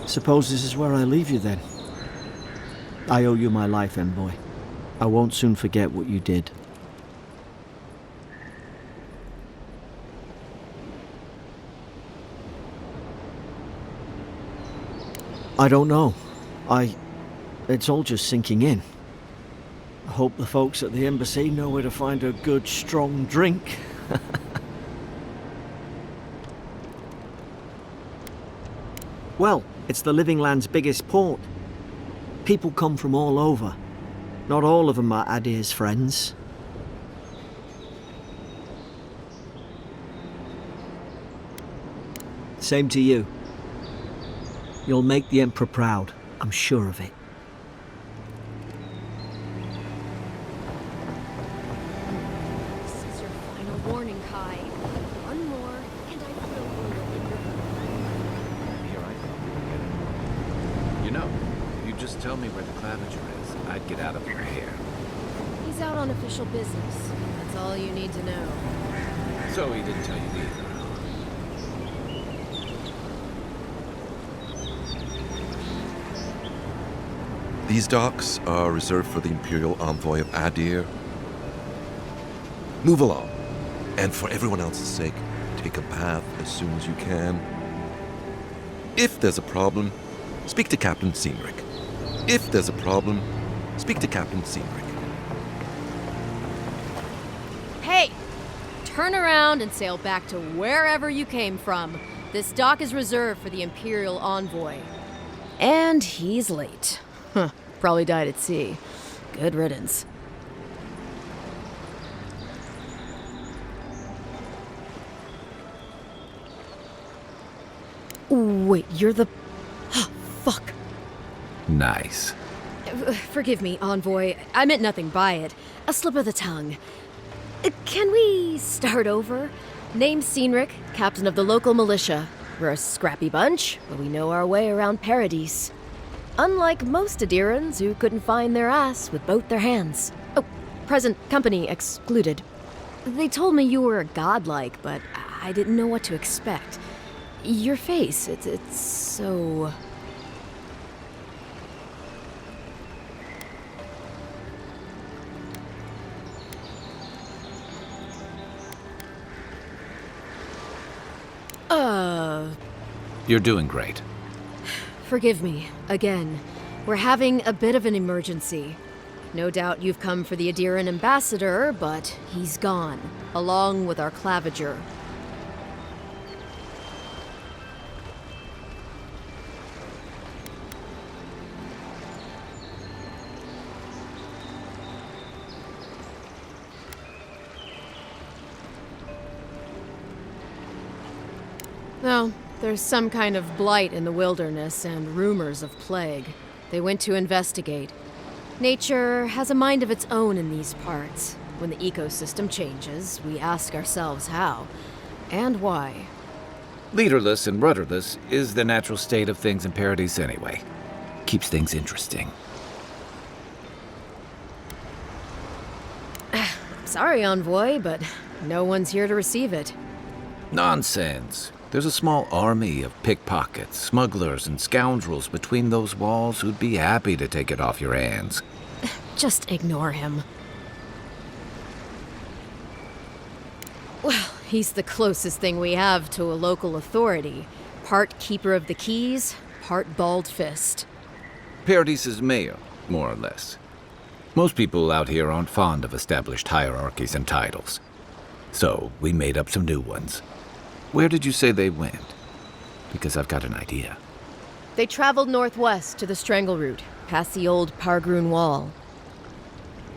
Suppose this is where I leave you then. I owe you my life, envoy. I won't soon forget what you did. I don't know. It's all just sinking in. I hope the folks at the embassy know where to find a good, strong drink. Well, it's the Living Land's biggest port. People come from all over. Not all of them are Adir's friends. Same to you. You'll make the Emperor proud, I'm sure of it. This is your final warning, Kai. One more, and I will ruin your... Here I come. You know, if you just tell me where the Claviger is, I'd get out of your hair. He's out on official business. That's all you need to know. So he didn't tell you either. These docks are reserved for the Imperial Envoy of Adir. Move along, and for everyone else's sake, take a bath as soon as you can. If there's a problem, speak to Captain Cynric. If there's a problem, speak to Captain Cynric. Hey! Turn around and sail back to wherever you came from. This dock is reserved for the Imperial Envoy. And he's late. Huh. Probably died at sea. Good riddance. Wait, you're the... Fuck. Nice. Forgive me, Envoy. I meant nothing by it. A slip of the tongue. Can we start over? Name's Cynric, captain of the local militia. We're a scrappy bunch, but we know our way around Paradis. Unlike most Adirans who couldn't find their ass with both their hands. Oh, present company excluded. They told me you were godlike, but I didn't know what to expect. Your face, it's so... You're doing great. Forgive me, again. We're having a bit of an emergency. No doubt you've come for the Adiran ambassador, but he's gone, along with our Claviger. Well, there's some kind of blight in the wilderness and rumors of plague. They went to investigate. Nature has a mind of its own in these parts. When the ecosystem changes, we ask ourselves how and why. Leaderless and rudderless is the natural state of things in Paradis anyway. Keeps things interesting. Sorry, Envoy, but no one's here to receive it. Nonsense. There's a small army of pickpockets, smugglers, and scoundrels between those walls who'd be happy to take it off your hands. Just ignore him. Well, he's the closest thing we have to a local authority. Part keeper of the keys, part bald fist. Paradis' mayor, more or less. Most people out here aren't fond of established hierarchies and titles. So we made up some new ones. Where did you say they went? Because I've got an idea. They traveled northwest to the Strangle Route, past the old Pargroon Wall.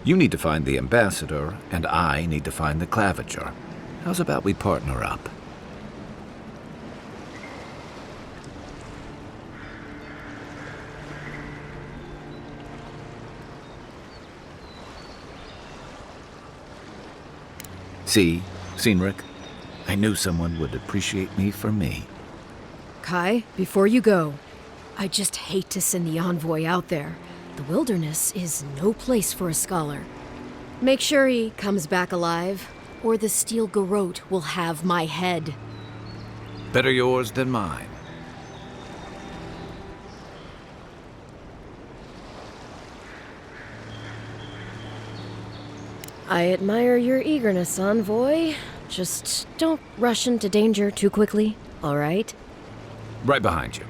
You need to find the ambassador, and I need to find the Claviger. How's about we partner up? See, Cynric? I knew someone would appreciate me for me. Kai, before you go, I just hate to send the envoy out there. The wilderness is no place for a scholar. Make sure he comes back alive, or the steel garrote will have my head. Better yours than mine. I admire your eagerness, Envoy. Just don't rush into danger too quickly, all right? Right behind you.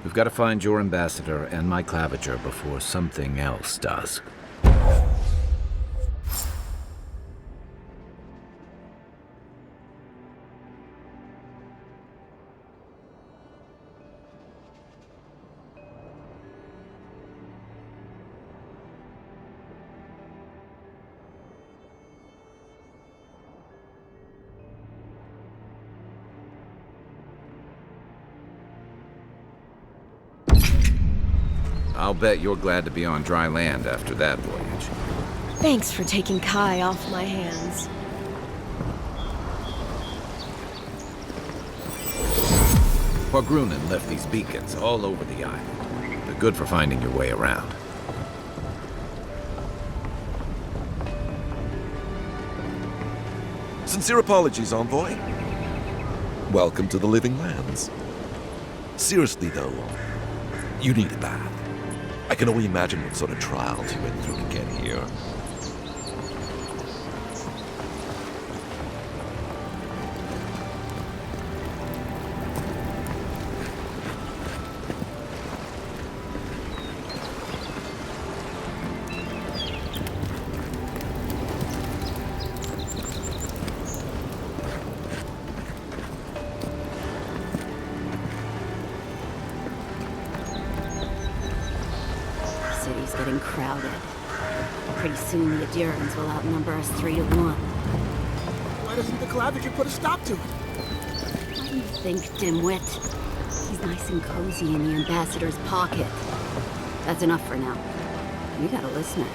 We've got to find your ambassador and my Claviger before something else does. I'll bet you're glad to be on dry land after that voyage. Thanks for taking Kai off my hands. Grunin left these beacons all over the island. They're good for finding your way around. Sincere apologies, Envoy. Welcome to the Living Lands. Seriously, though, you need a bath. I can only imagine what sort of trials you went through to get here. City's getting crowded. Pretty soon the Adirans will outnumber us 3-1. Why doesn't the Claviger put a stop to it? What do you think, dimwit? He's nice and cozy in the ambassador's pocket. That's enough for now. You got a listener.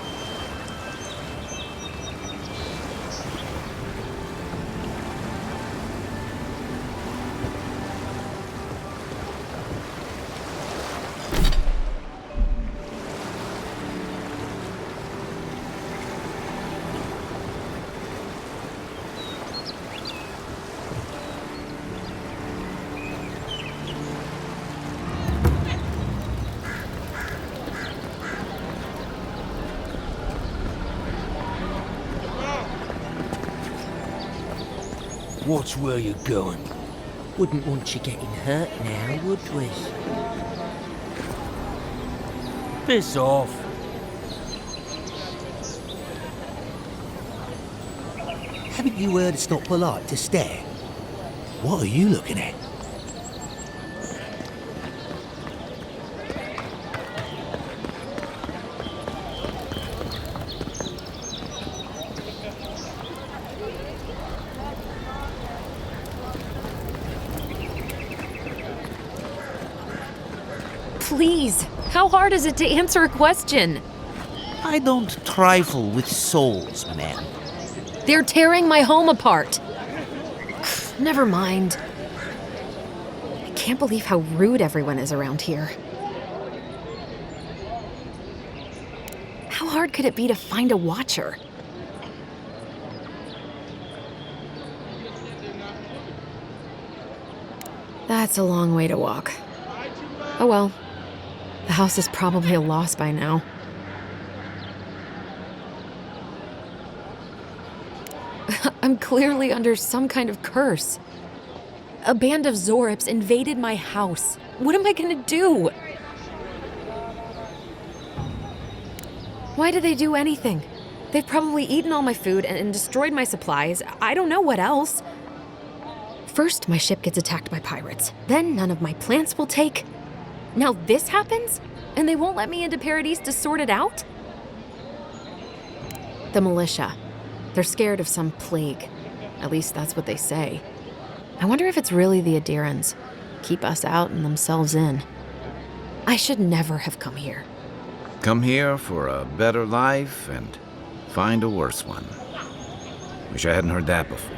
Watch where you're going. Wouldn't want you getting hurt now, would we? Piss off. Haven't you heard it's not polite to stare? What are you looking at? Please, how hard is it to answer a question? I don't trifle with souls, man. They're tearing my home apart. Never mind. I can't believe how rude everyone is around here. How hard could it be to find a watcher? That's a long way to walk. Oh well. The house is probably a loss by now. I'm clearly under some kind of curse. A band of Zorips invaded my house. What am I gonna do? Why did they do anything? They've probably eaten all my food and destroyed my supplies. I don't know what else. First, my ship gets attacked by pirates. Then none of my plants will take. Now this happens? And they won't let me into Paradis to sort it out? The militia. They're scared of some plague. At least that's what they say. I wonder if it's really the Adirans. Keep us out and themselves in. I should never have come here. Come here for a better life and find a worse one. Wish I hadn't heard that before.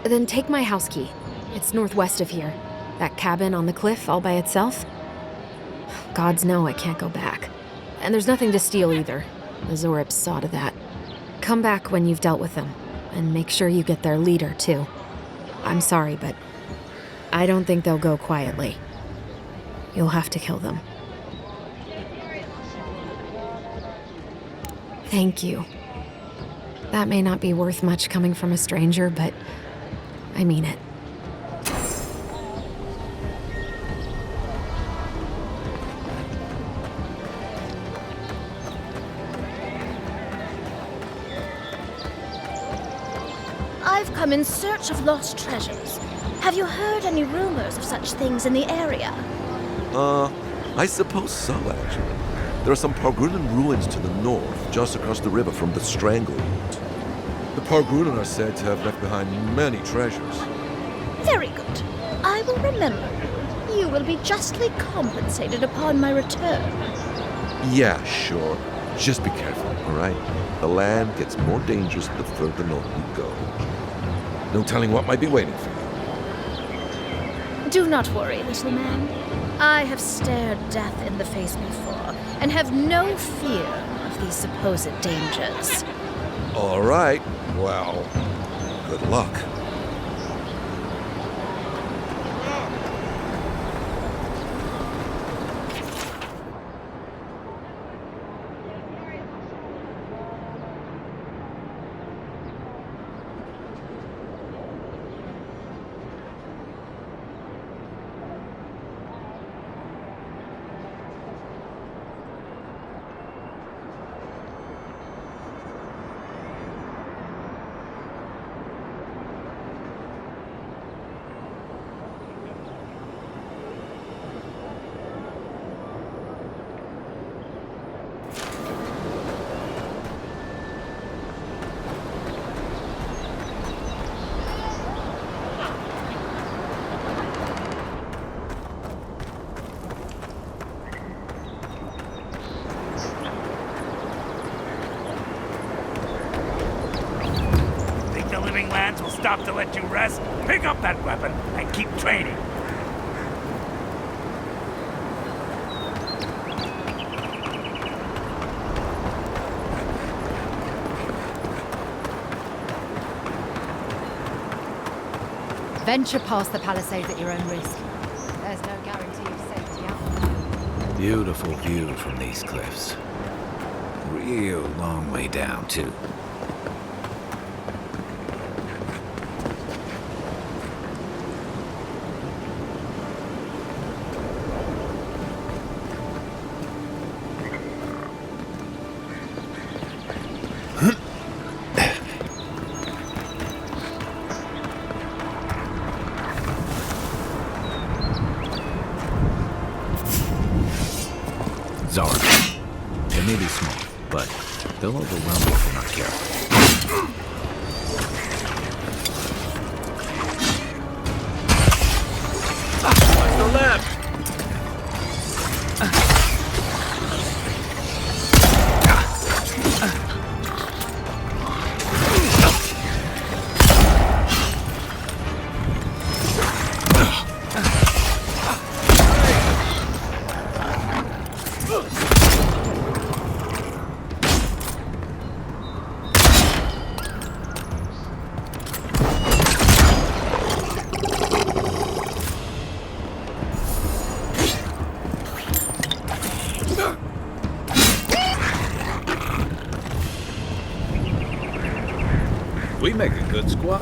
Then take my house key. It's northwest of here. That cabin on the cliff all by itself. Gods know I can't go back. And there's nothing to steal either. The Zorips saw to that. Come back when you've dealt with them, and make sure you get their leader, too. I'm sorry, but I don't think they'll go quietly. You'll have to kill them. Thank you. That may not be worth much coming from a stranger, but I mean it. I've come in search of lost treasures. Have you heard any rumors of such things in the area? I suppose so, actually. There are some Pargrunan ruins to the north, just across the river from the Stranglehold. The Pargrunan are said to have left behind many treasures. Very good. I will remember you. You will be justly compensated upon my return. Yeah, sure. Just be careful, all right? The land gets more dangerous the further north you go. No telling what might be waiting for you. Do not worry, little man. I have stared death in the face before, and have no fear of these supposed dangers. All right. Well, good luck. Will stop to let you rest. Pick up that weapon and keep training. Venture past the palisades at your own risk. There's no guarantee of safety out there. Beautiful view from these cliffs. Real long way down, too. Zara. They may be small, but they'll overwhelm you if you're not careful. What's the left? We make a good squad.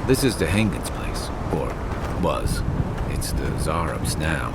This is the Hengen's place, or was. It's the Zarub's now.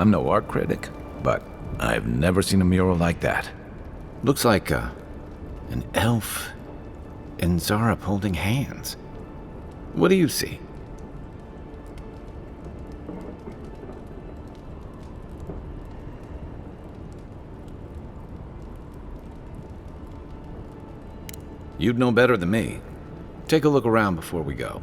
I'm no art critic, but I've never seen a mural like that. Looks like an elf and Zarep holding hands. What do you see? You'd know better than me. Take a look around before we go.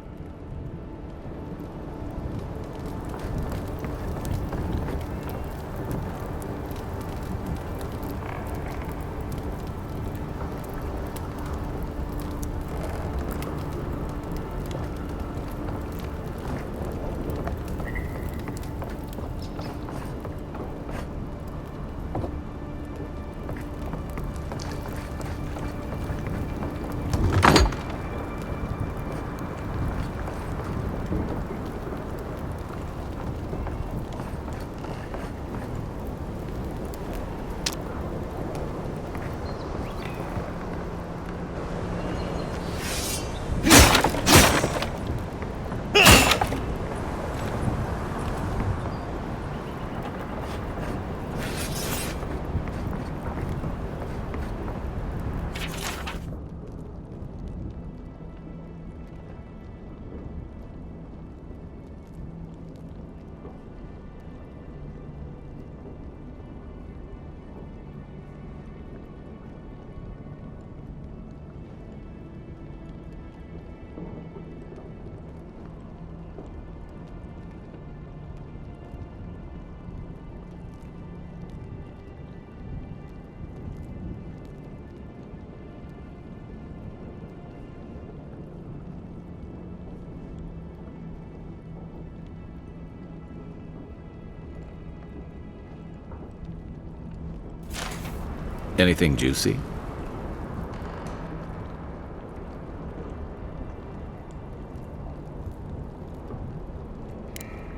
Anything juicy?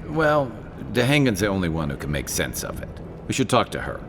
Well, Dahangan's the only one who can make sense of it. We should talk to her.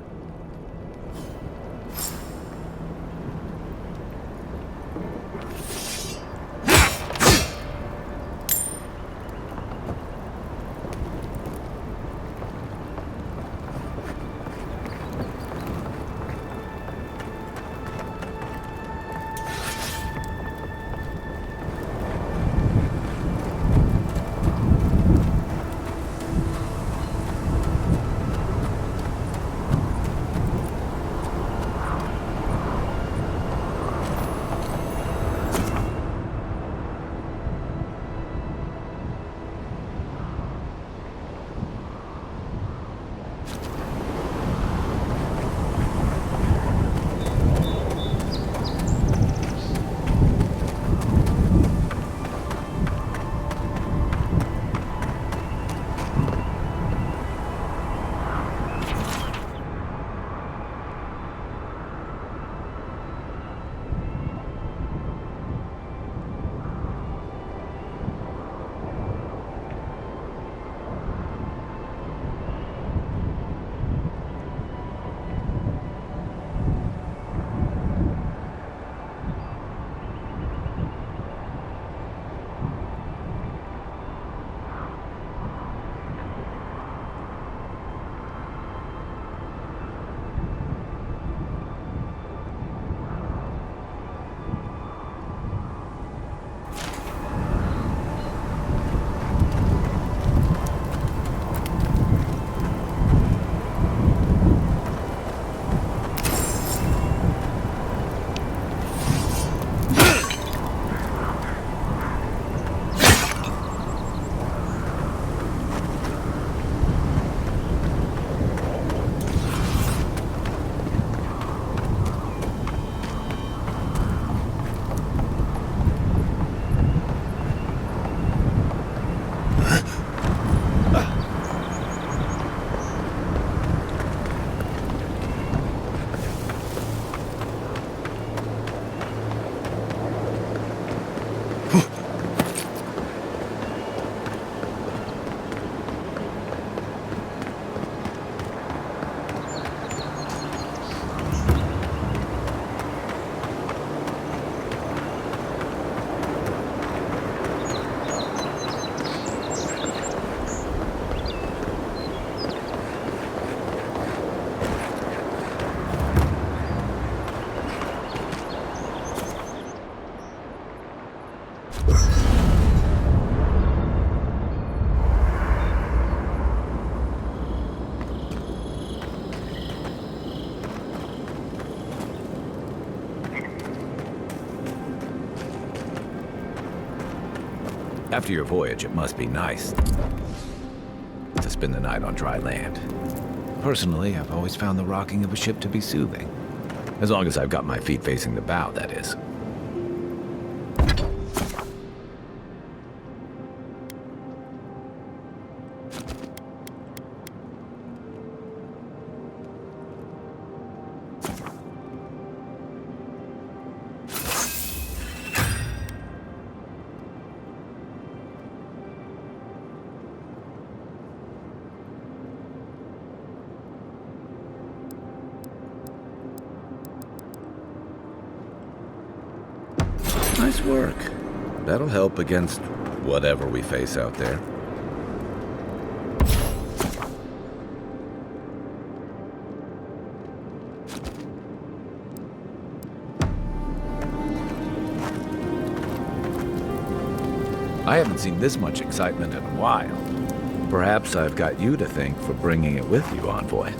After your voyage, it must be nice to spend the night on dry land. Personally, I've always found the rocking of a ship to be soothing. As long as I've got my feet facing the bow, that is. Nice work. That'll help against whatever we face out there. I haven't seen this much excitement in a while. Perhaps I've got you to thank for bringing it with you, Envoy.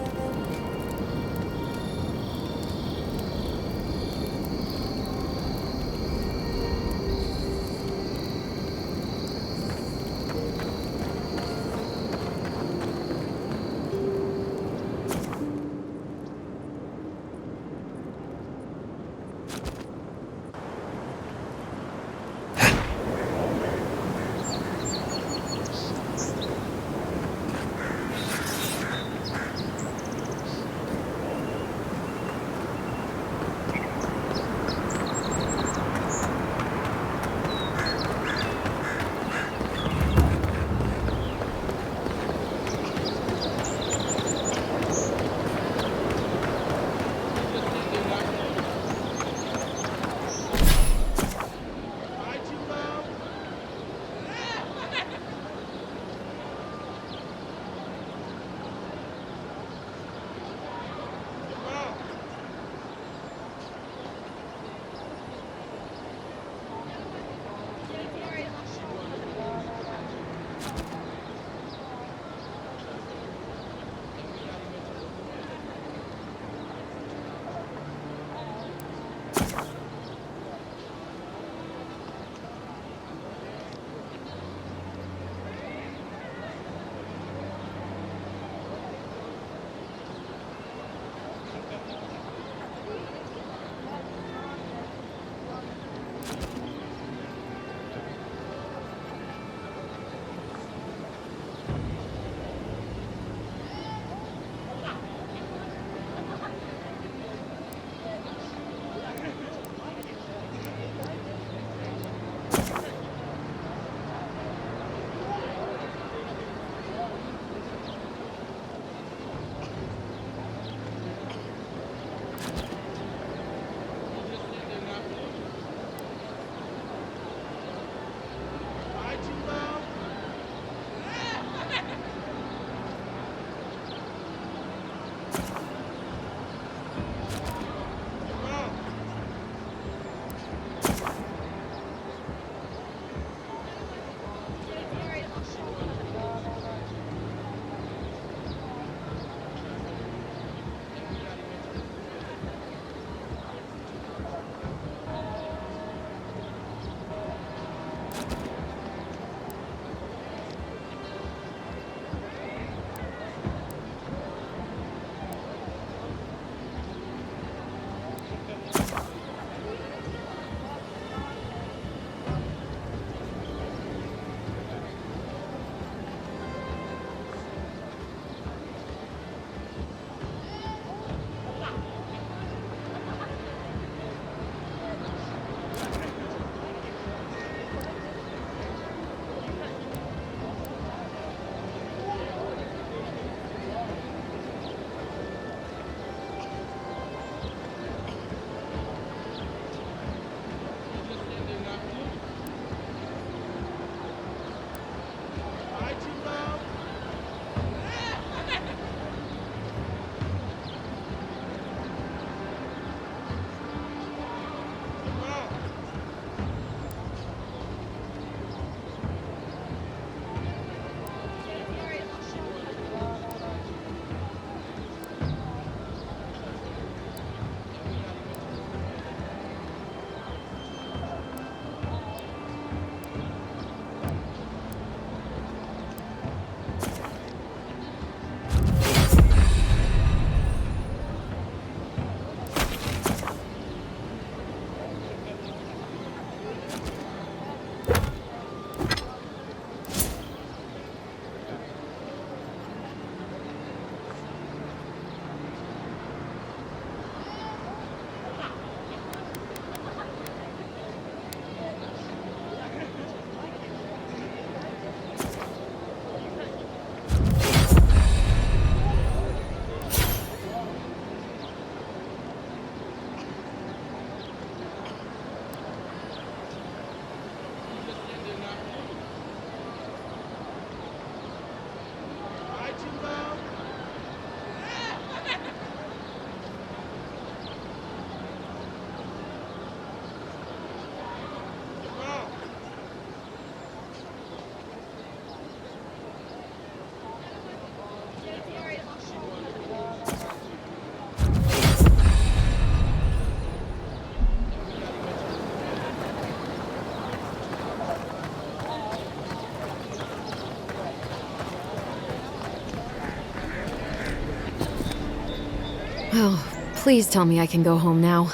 Oh, please tell me I can go home now.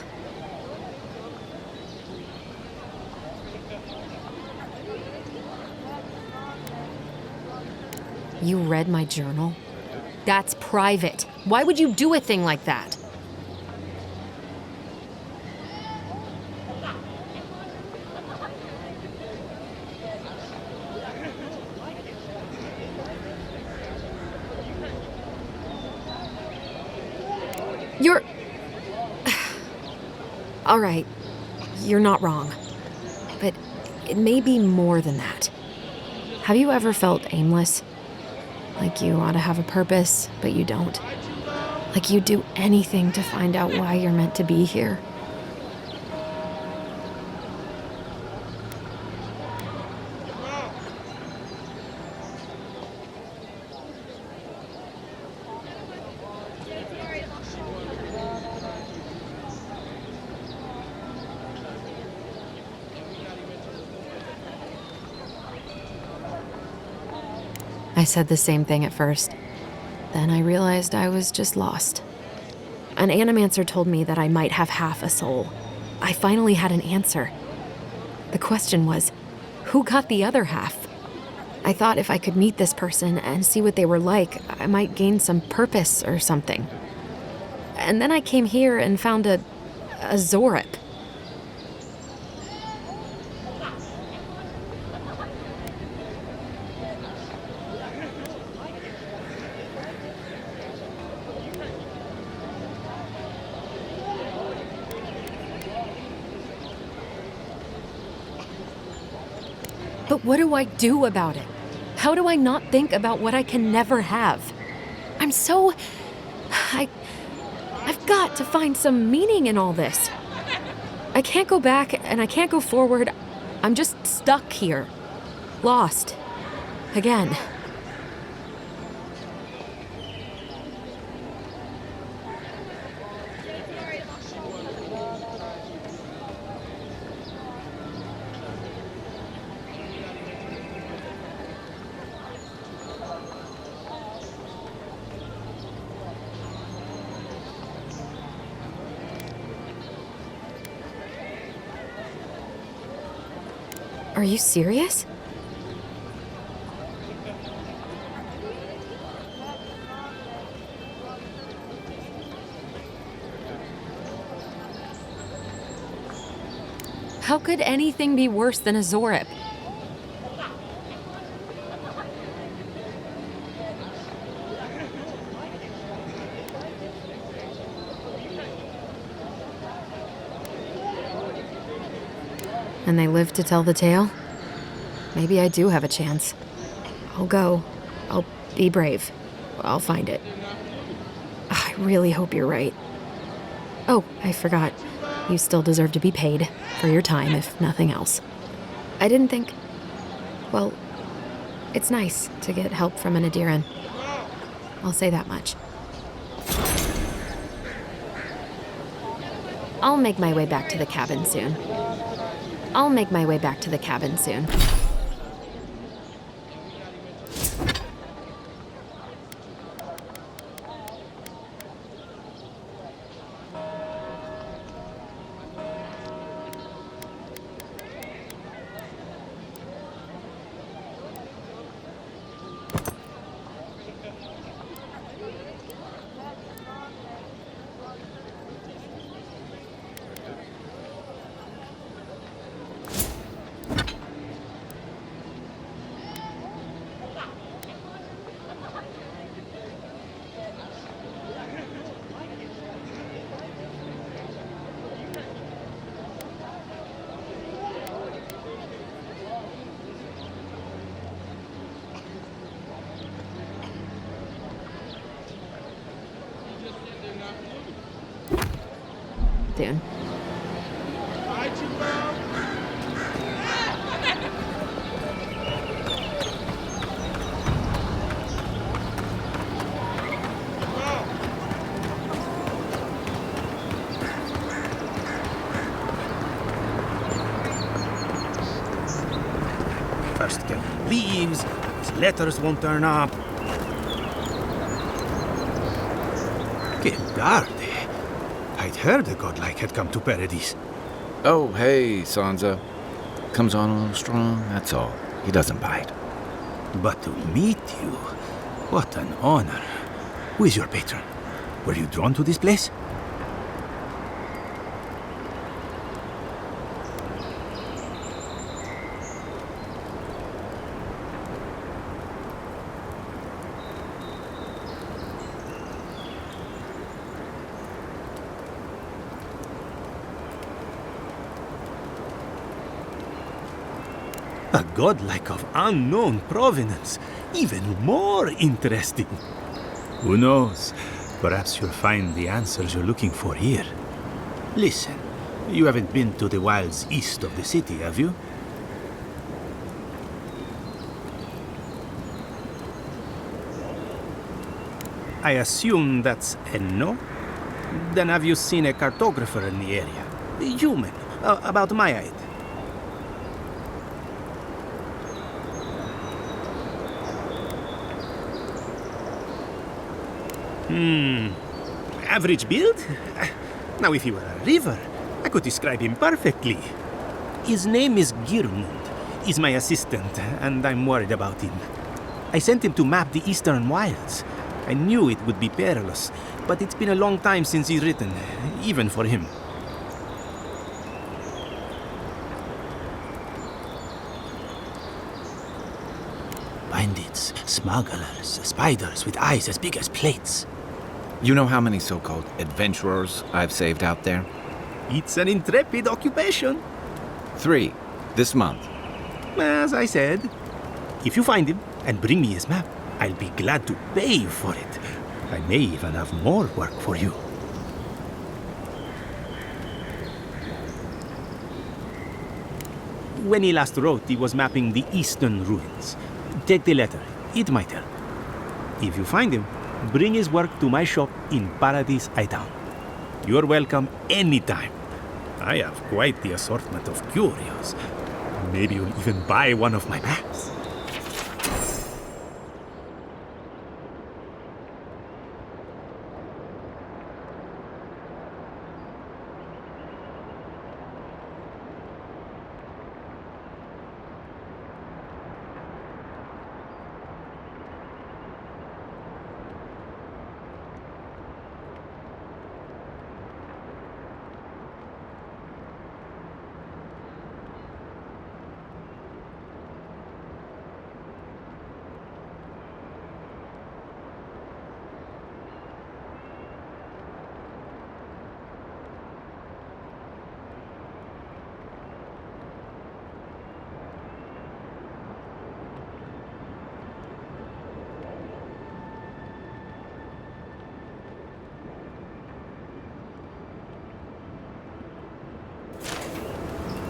You read my journal? That's private. Why would you do a thing like that? You're... All right, you're not wrong. But it may be more than that. Have you ever felt aimless? Like you ought to have a purpose, but you don't. Like you'd do anything to find out why you're meant to be here. I said the same thing at first. Then I realized I was just lost. An animancer told me that I might have half a soul. I finally had an answer. The question was, who got the other half? I thought if I could meet this person and see what they were like, I might gain some purpose or something. And then I came here and found a Zorip. But what do I do about it? How do I not think about what I can never have? I'm so... I've got to find some meaning in all this. I can't go back and I can't go forward. I'm just stuck here. Lost. Again. Are you serious? How could anything be worse than a Zorip? And they live to tell the tale? Maybe I do have a chance. I'll go. I'll be brave. I'll find it. I really hope you're right. Oh, I forgot. You still deserve to be paid for your time, if nothing else. I didn't think... Well, it's nice to get help from an Adiran. I'll say that much. I'll make my way back to the cabin soon. Soon. First get leaves, his letters won't turn up. Che guard. I'd heard the godlike had come to Paradis. Oh, hey, Sansa. Comes on a little strong, that's all. He doesn't bite. But to meet you, what an honor. Who is your patron? Were you drawn to this place? A godlike of unknown provenance. Even more interesting. Who knows? Perhaps you'll find the answers you're looking for here. Listen, you haven't been to the wilds east of the city, have you? I assume that's a no? Then have you seen a cartographer in the area? A human, about my height. Average build? Now, if he were a river, I could describe him perfectly. His name is Girmund. He's my assistant, and I'm worried about him. I sent him to map the eastern wilds. I knew it would be perilous, but it's been a long time since he's written, even for him. Bandits, smugglers, spiders with eyes as big as plates. You know how many so-called adventurers I've saved out there? It's an intrepid occupation. 3, this month. As I said, if you find him and bring me his map, I'll be glad to pay you for it. I may even have more work for you. When he last wrote, he was mapping the eastern ruins. Take the letter. It might help. If you find him, bring his work to my shop in Paradis Town. You're welcome anytime. I have quite the assortment of curios. Maybe you'll even buy one of my maps.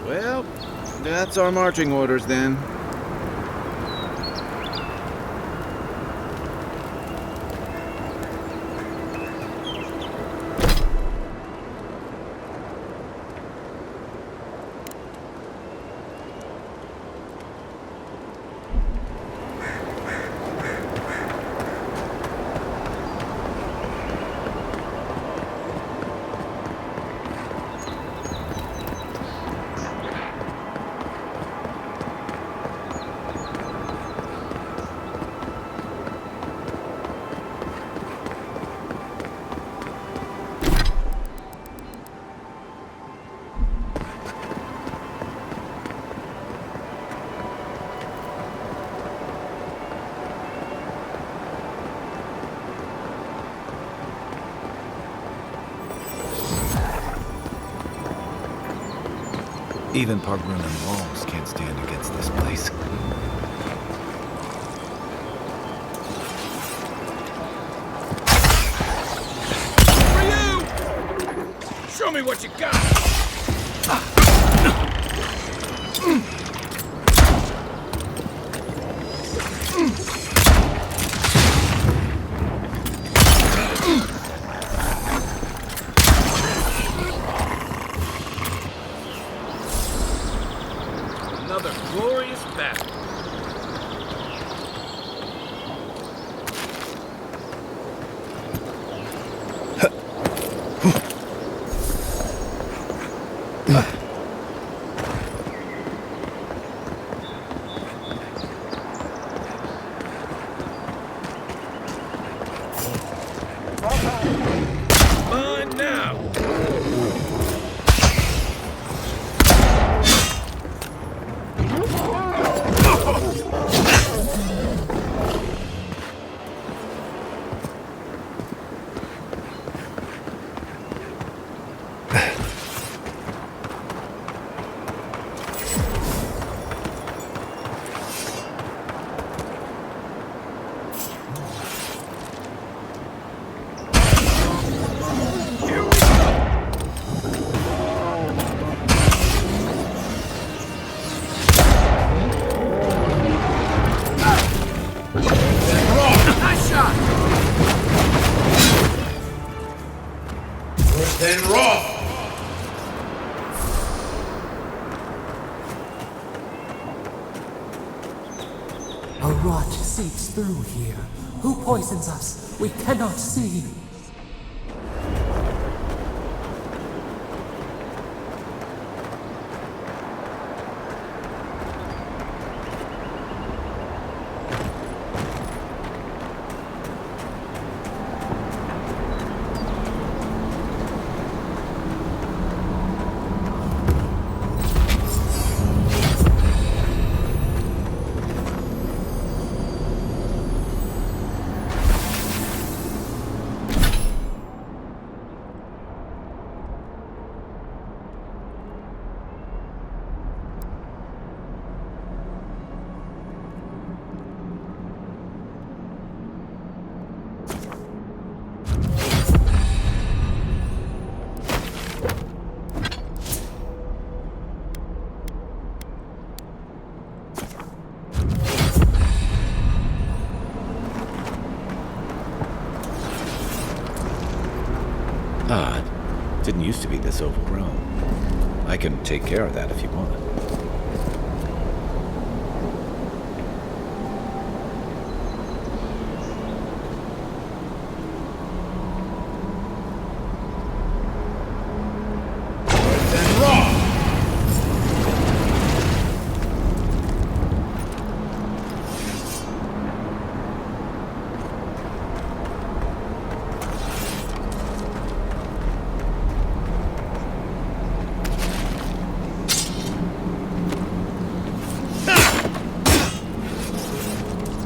Well, that's our marching orders then. Even Pargrunan walls can't stand against this place. For you! Show me what you got! Another glorious battle. Then Roth! A rot seeps through here. Who poisons us? We cannot see. Odd. Didn't used to be this overgrown. I can take care of that if you want.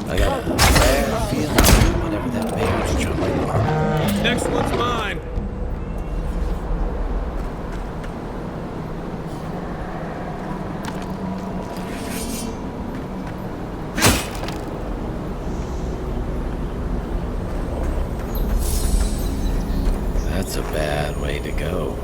I got a bad feeling whatever that baby's jumping. Next one's mine! That's a bad way to go.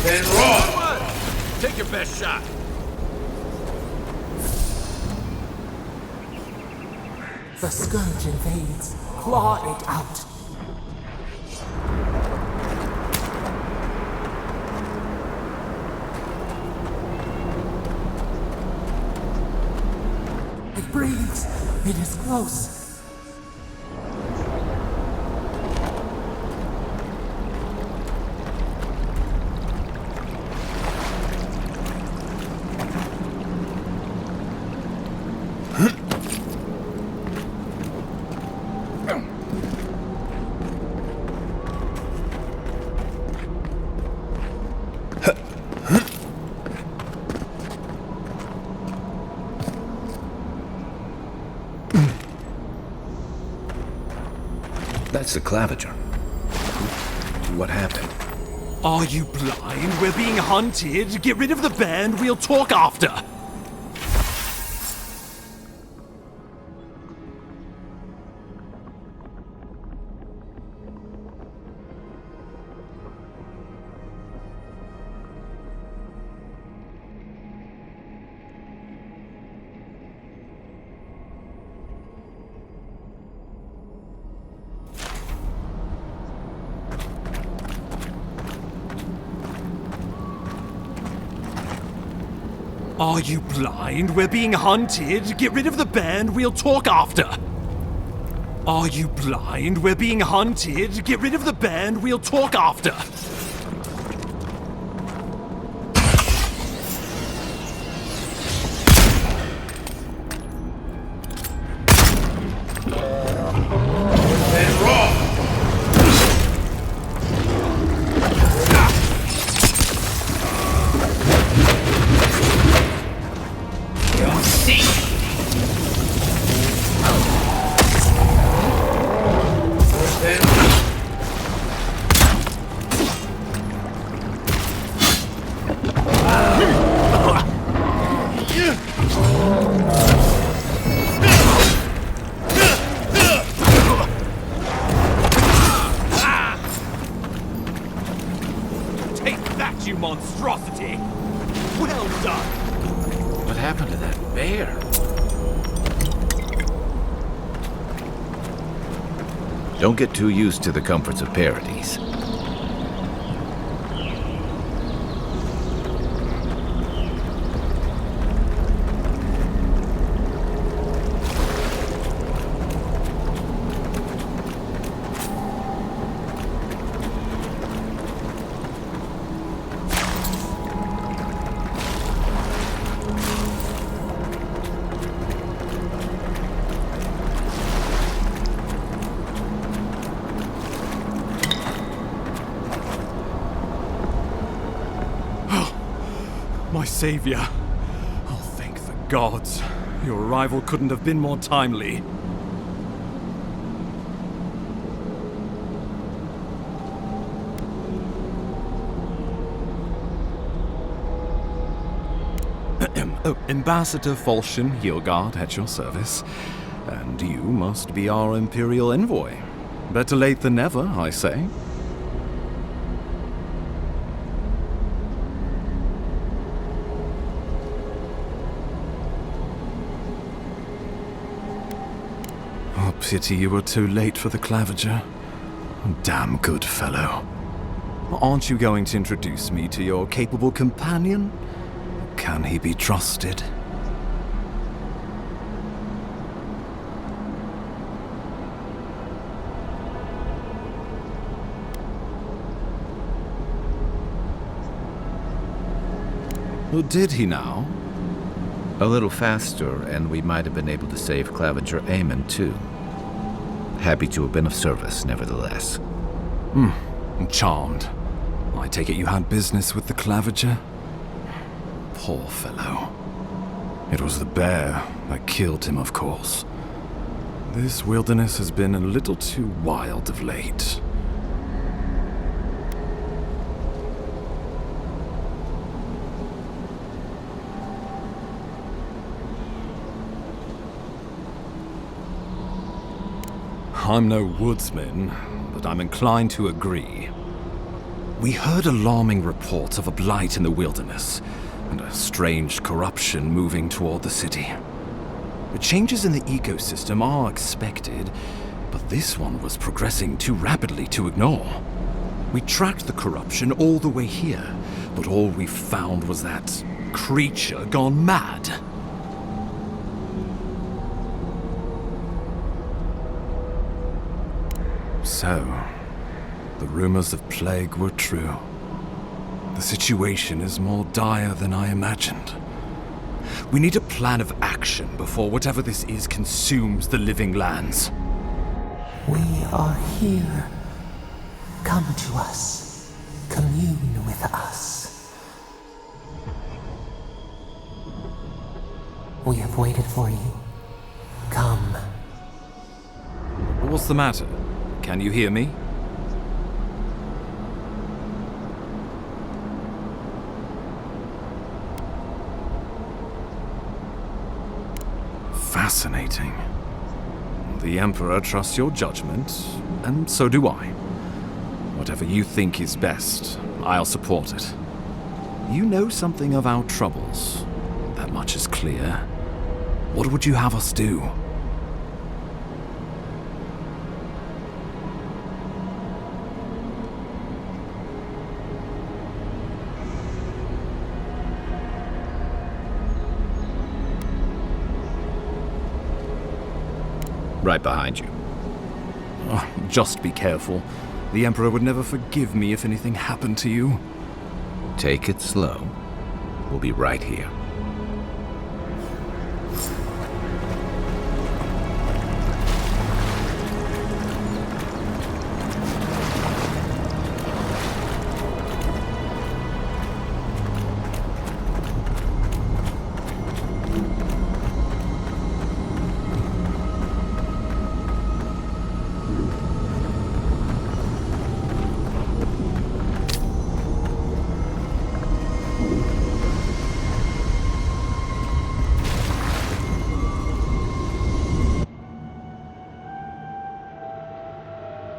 Then Roth! Take your best shot! The scourge invades. Claw it out. It breathes. It is close. That's the Claviger. What happened? Are you blind? We're being hunted. Get rid of the bear and we'll talk after. Are you blind? We're being hunted. Get rid of the bear and we'll talk after. Are you blind? We're being hunted. Get rid of the bear and we'll talk after. You monstrosity! Well done! What happened to that bear? Don't get too used to the comforts of Paradis. My savior. Oh, thank the gods. Your arrival couldn't have been more timely. Ambassador Falchion Hildegard at your service. And you must be our Imperial envoy. Better late than never, I say. Oh, pity you were too late for the Claviger. Damn good fellow. Aren't you going to introduce me to your capable companion? Can he be trusted? Oh, did he now? A little faster, and we might have been able to save Claviger Aemon, too. Happy to have been of service, nevertheless. I'm charmed. I take it you had business with the Claviger? Poor fellow. It was the bear that killed him, of course. This wilderness has been a little too wild of late. I'm no woodsman, but I'm inclined to agree. We heard alarming reports of a blight in the wilderness, and a strange corruption moving toward the city. The changes in the ecosystem are expected, but this one was progressing too rapidly to ignore. We tracked the corruption all the way here, but all we found was that creature gone mad. So, the rumors of plague were true. The situation is more dire than I imagined. We need a plan of action before whatever this is consumes the living lands. We are here. Come to us. Commune with us. We have waited for you. Come. What's the matter? Can you hear me? Fascinating. The Emperor trusts your judgment, and so do I. Whatever you think is best, I'll support it. You know something of our troubles. That much is clear. What would you have us do? Right behind you. Oh, just be careful. The Emperor would never forgive me if anything happened to you. Take it slow. We'll be right here.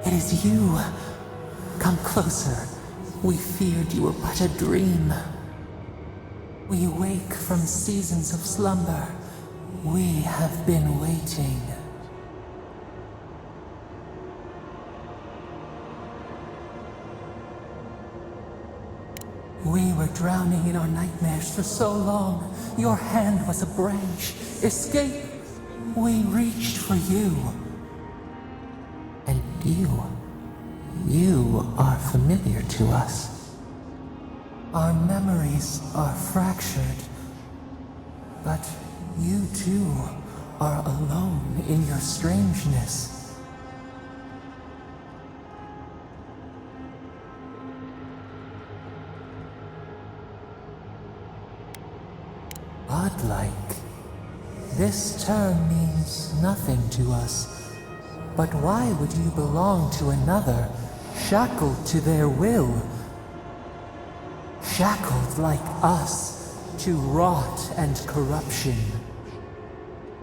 It is you. Come closer. We feared you were but a dream. We wake from seasons of slumber. We have been waiting. We were drowning in our nightmares for so long. Your hand was a branch. Escape! We reached for you. And you are familiar to us. Our memories are fractured. But you too are alone in your strangeness. Godlike. This term means nothing to us. But why would you belong to another, shackled to their will? Shackled like us to rot and corruption.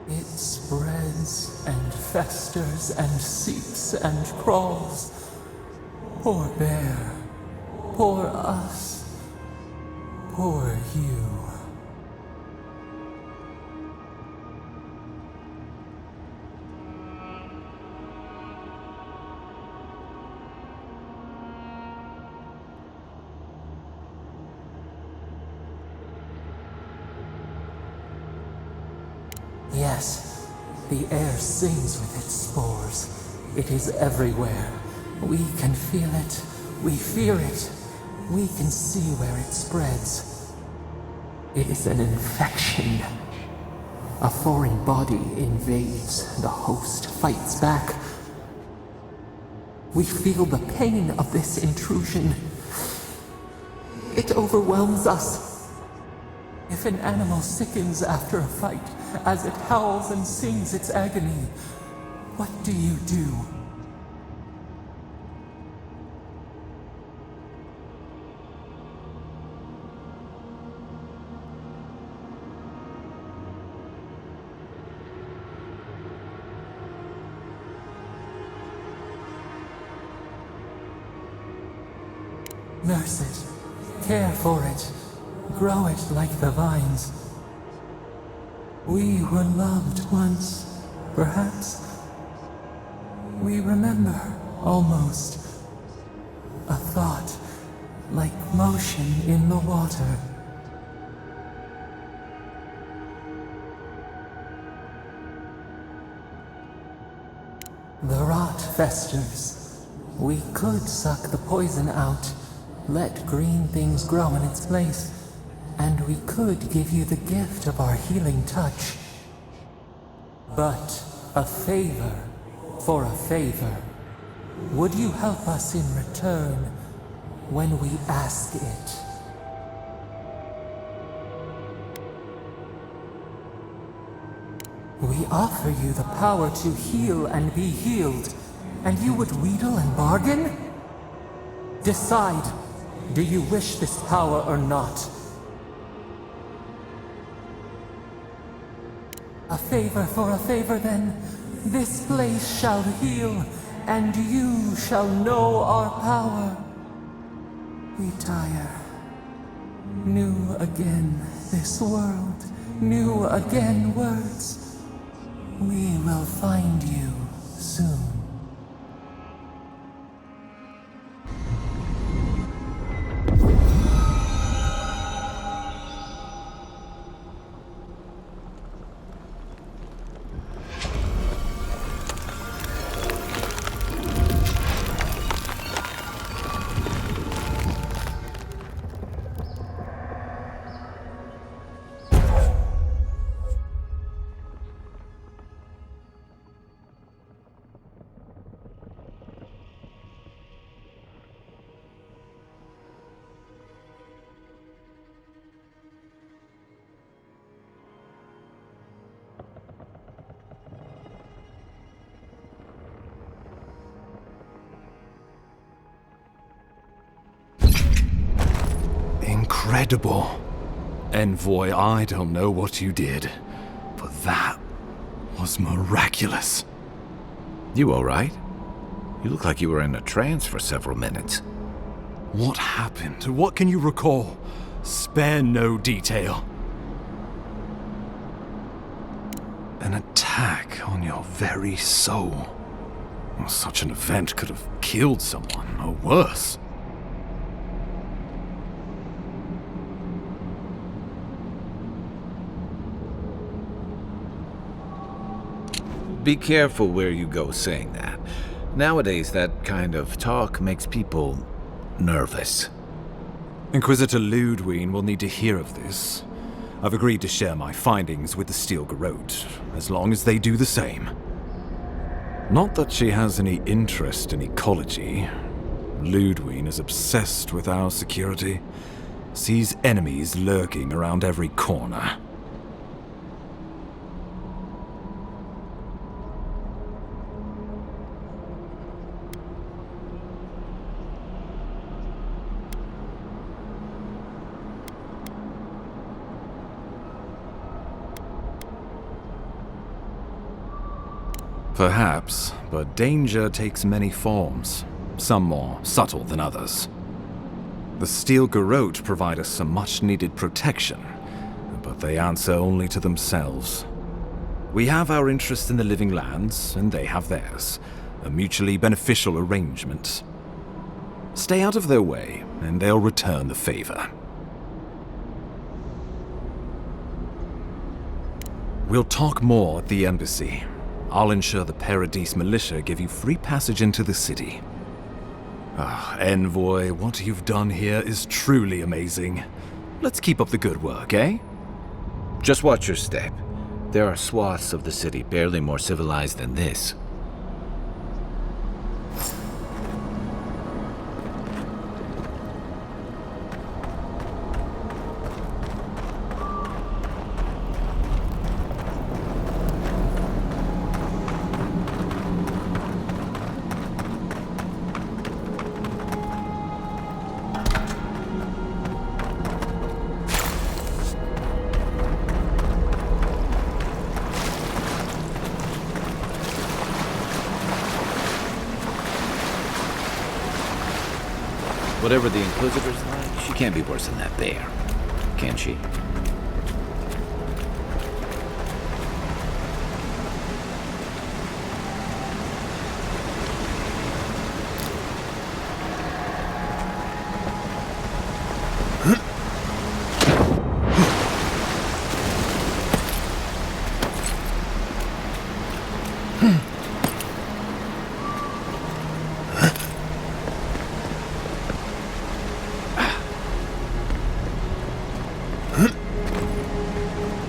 It spreads and festers and seeps and crawls. Poor bear, poor us, poor you. Yes, the air sings with its spores. It is everywhere. We can feel it. We fear it. We can see where it spreads. It is an infection. A foreign body invades. The host fights back. We feel the pain of this intrusion. It overwhelms us. If an animal sickens after a fight, as it howls and sings its agony, what do you do? Nurse it, care for it, grow it like the vines. We were loved once, perhaps. We remember, almost. A thought, like motion in the water. The rot festers. We could suck the poison out, let green things grow in its place. And we could give you the gift of our healing touch. But a favor for a favor. Would you help us in return when we ask it? We offer you the power to heal and be healed. and you would wheedle and bargain? Decide, do you wish this power or not? A favor for a favor then. This place shall heal, and you shall know our power. Retire. New again this world, new again words. We will find you soon. Incredible. Envoy, I don't know what you did, but that was miraculous. You all right? You look like you were in a trance for several minutes. What happened? What can you recall? Spare no detail. An attack on your very soul. Well, such an event could have killed someone, or worse. Be careful where you go saying that. Nowadays, that kind of talk makes people nervous. Inquisitor Ludwig will need to hear of this. I've agreed to share my findings with the Steel Garrote, as long as they do the same. Not that she has any interest in ecology. Ludwig is obsessed with our security, sees enemies lurking around every corner. Perhaps, but danger takes many forms, some more subtle than others. The Steel Garrote provide us some much-needed protection, but they answer only to themselves. We have our interest in the living lands, and they have theirs, a mutually beneficial arrangement. Stay out of their way, and they'll return the favor. We'll talk more at the embassy. I'll ensure the Paradis militia give you free passage into the city. Envoy, what you've done here is truly amazing. Let's keep up the good work, eh? Just watch your step. There are swaths of the city barely more civilized than this. Whatever the Inquisitor's like, she can't be worse than that bear. Can she?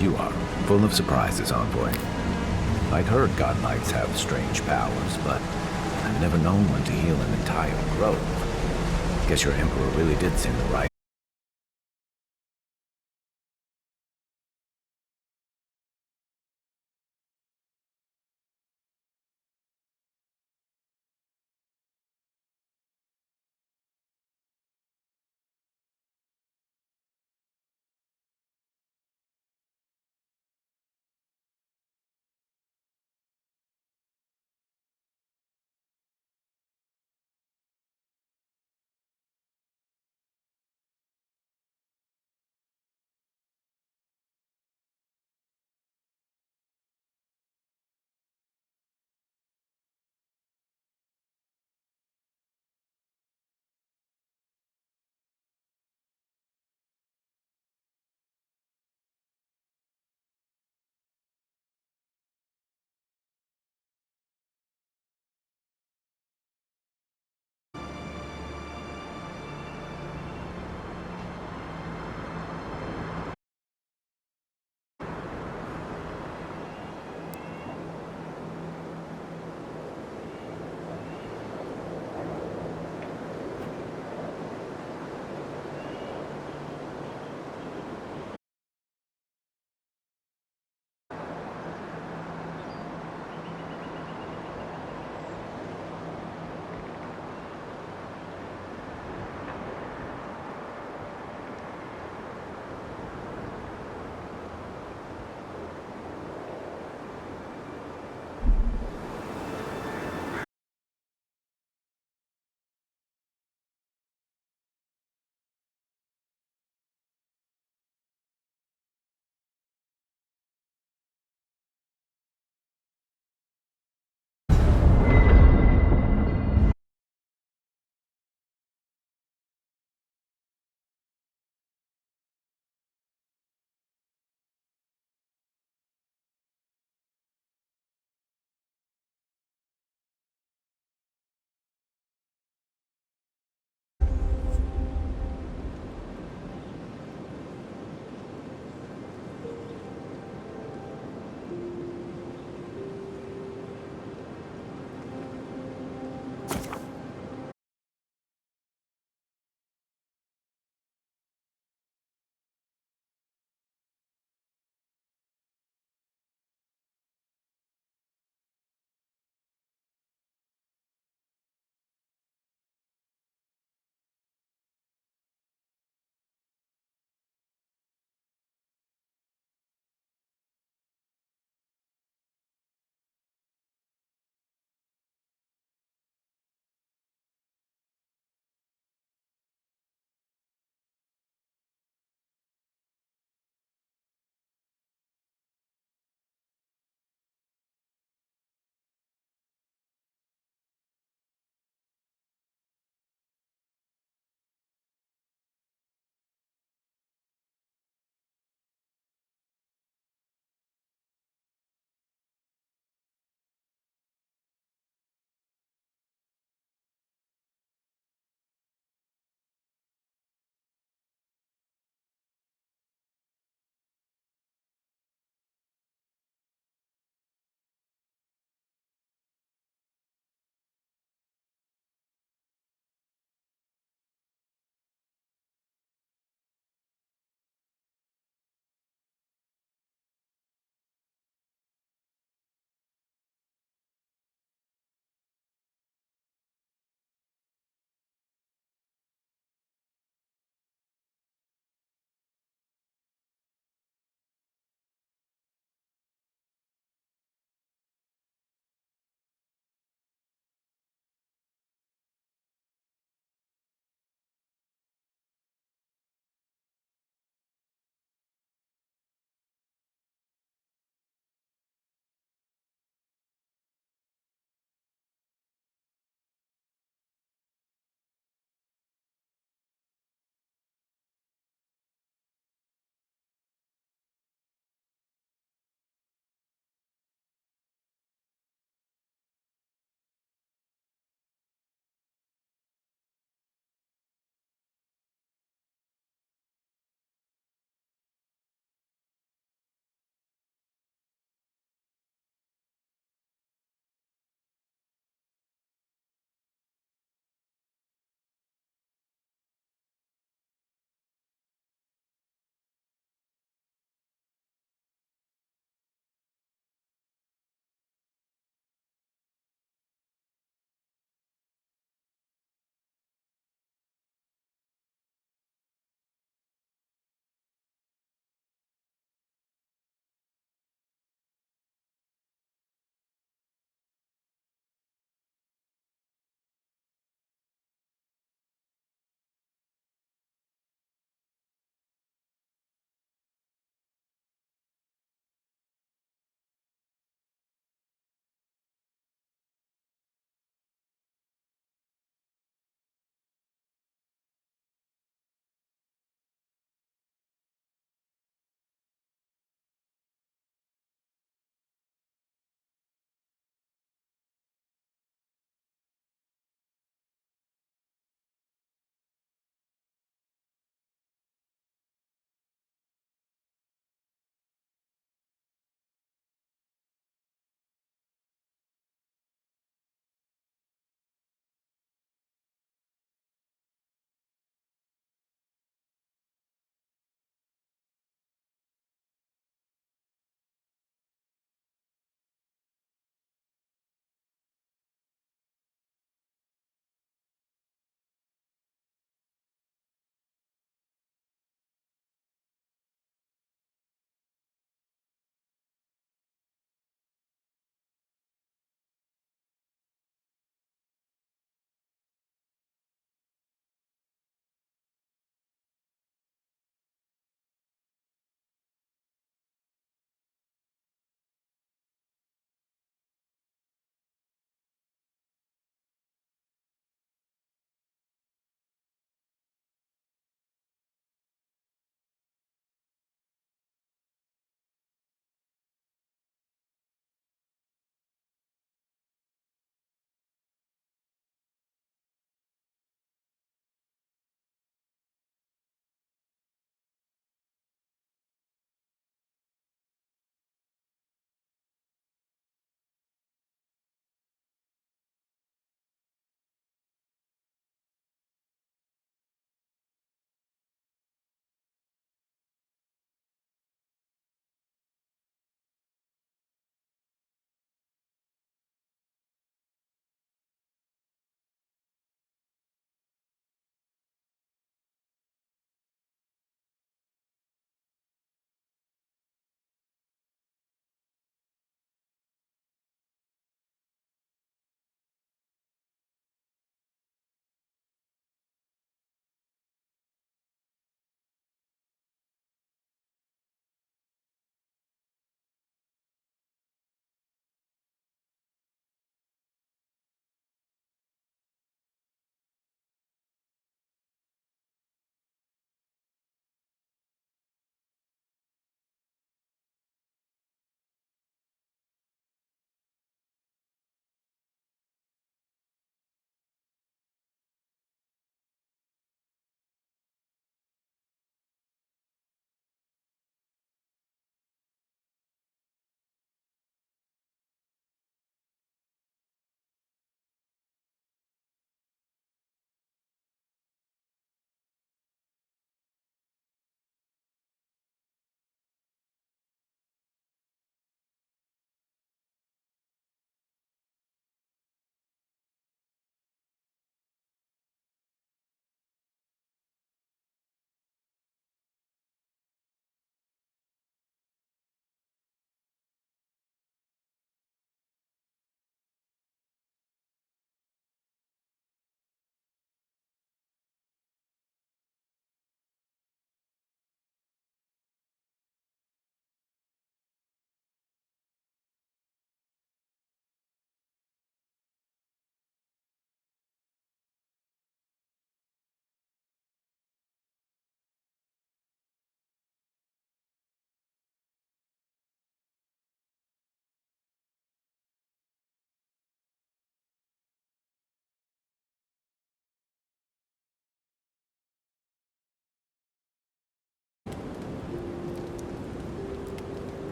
You are full of surprises, Envoy. I'd heard God Knights have strange powers, but I've never known one to heal an entire grove. Guess your Emperor really did sing the right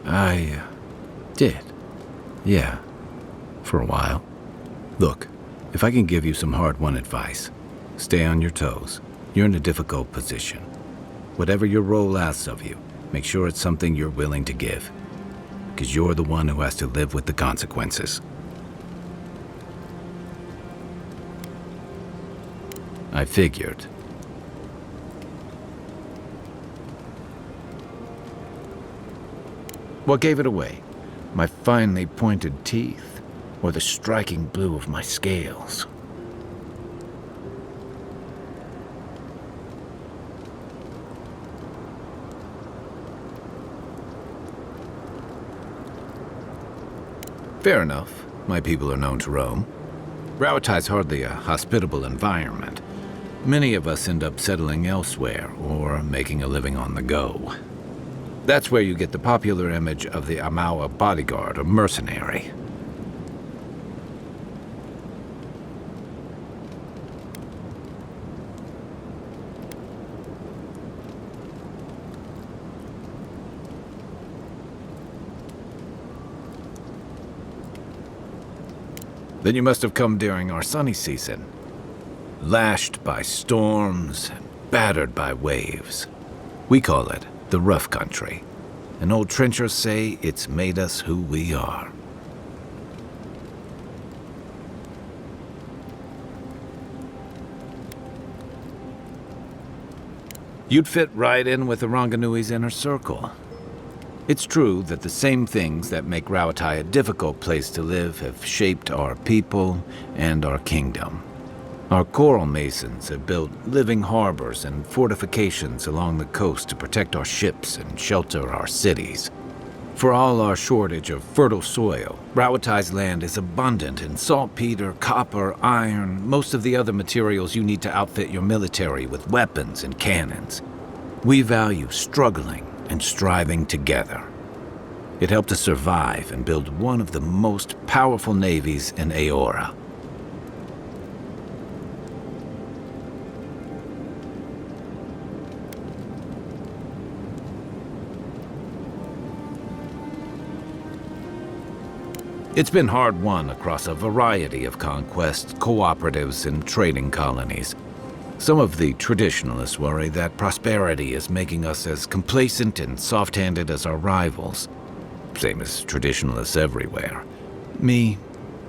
I did. Yeah. For a while. Look, if I can give you some hard-won advice, stay on your toes. You're in a difficult position. Whatever your role asks of you, make sure it's something you're willing to give. Because you're the one who has to live with the consequences. I figured. What gave it away? My finely pointed teeth, or the striking blue of my scales? Fair enough. My people are known to roam. Rauatai's hardly a hospitable environment. Many of us end up settling elsewhere, or making a living on the go. That's where you get the popular image of the Amawa bodyguard or mercenary. Then you must have come during our sunny season. Lashed by storms and battered by waves. We call it the rough country. And old trenchers say it's made us who we are. You'd fit right in with the Ranganui's inner circle. It's true that the same things that make Rauatai a difficult place to live have shaped our people and our kingdom. Our coral masons have built living harbors and fortifications along the coast to protect our ships and shelter our cities. For all our shortage of fertile soil, Rauatai's land is abundant in saltpeter, copper, iron, most of the other materials you need to outfit your military with weapons and cannons. We value struggling and striving together. It helped us survive and build one of the most powerful navies in Aora. It's been hard-won across a variety of conquests, cooperatives, and trading colonies. Some of the traditionalists worry that prosperity is making us as complacent and soft-handed as our rivals. Same as traditionalists everywhere. Me,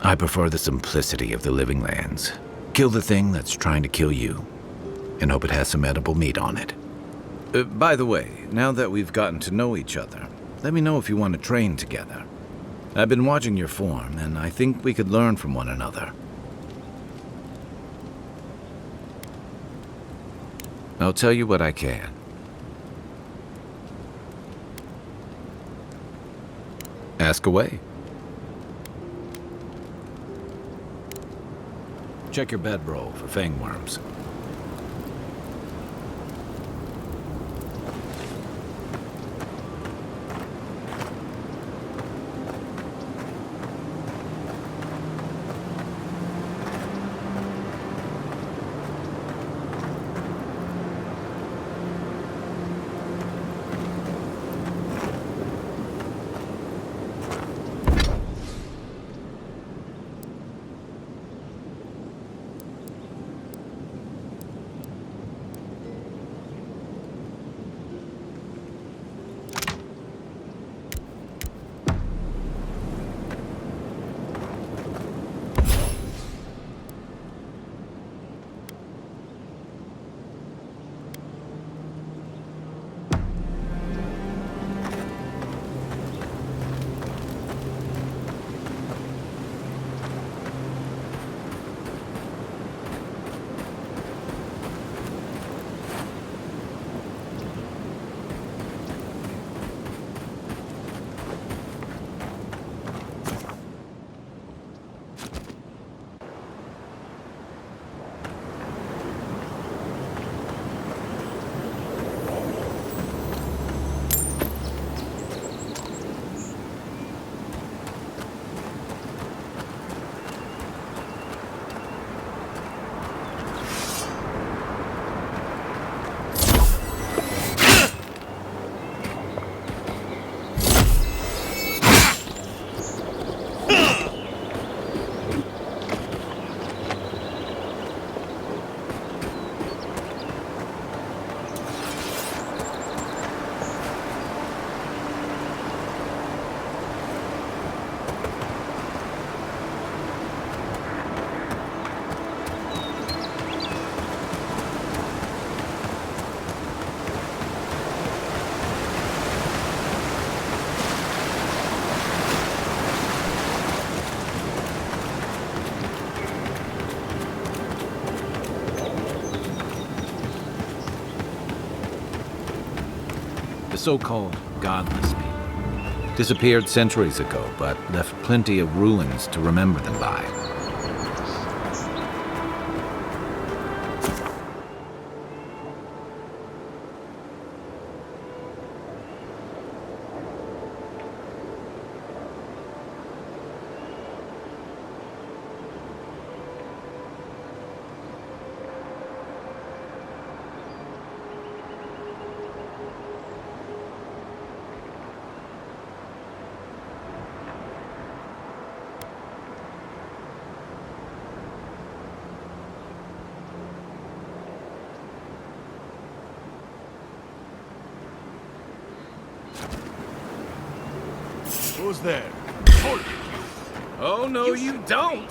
I prefer the simplicity of the living lands. Kill the thing that's trying to kill you, and hope it has some edible meat on it. By the way, now that we've gotten to know each other, let me know if you want to train together. I've been watching your form, and I think we could learn from one another. I'll tell you what I can. Ask away. Check your bedroll for fangworms. so-called godless people. Disappeared centuries ago, but left plenty of ruins to remember them by. Who's there? Oh, no, you don't!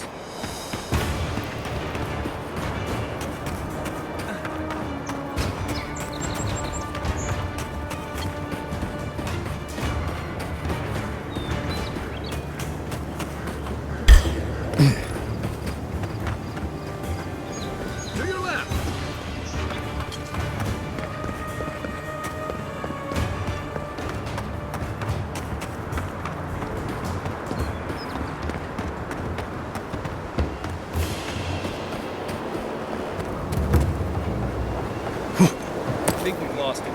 To your left! I think we've lost him.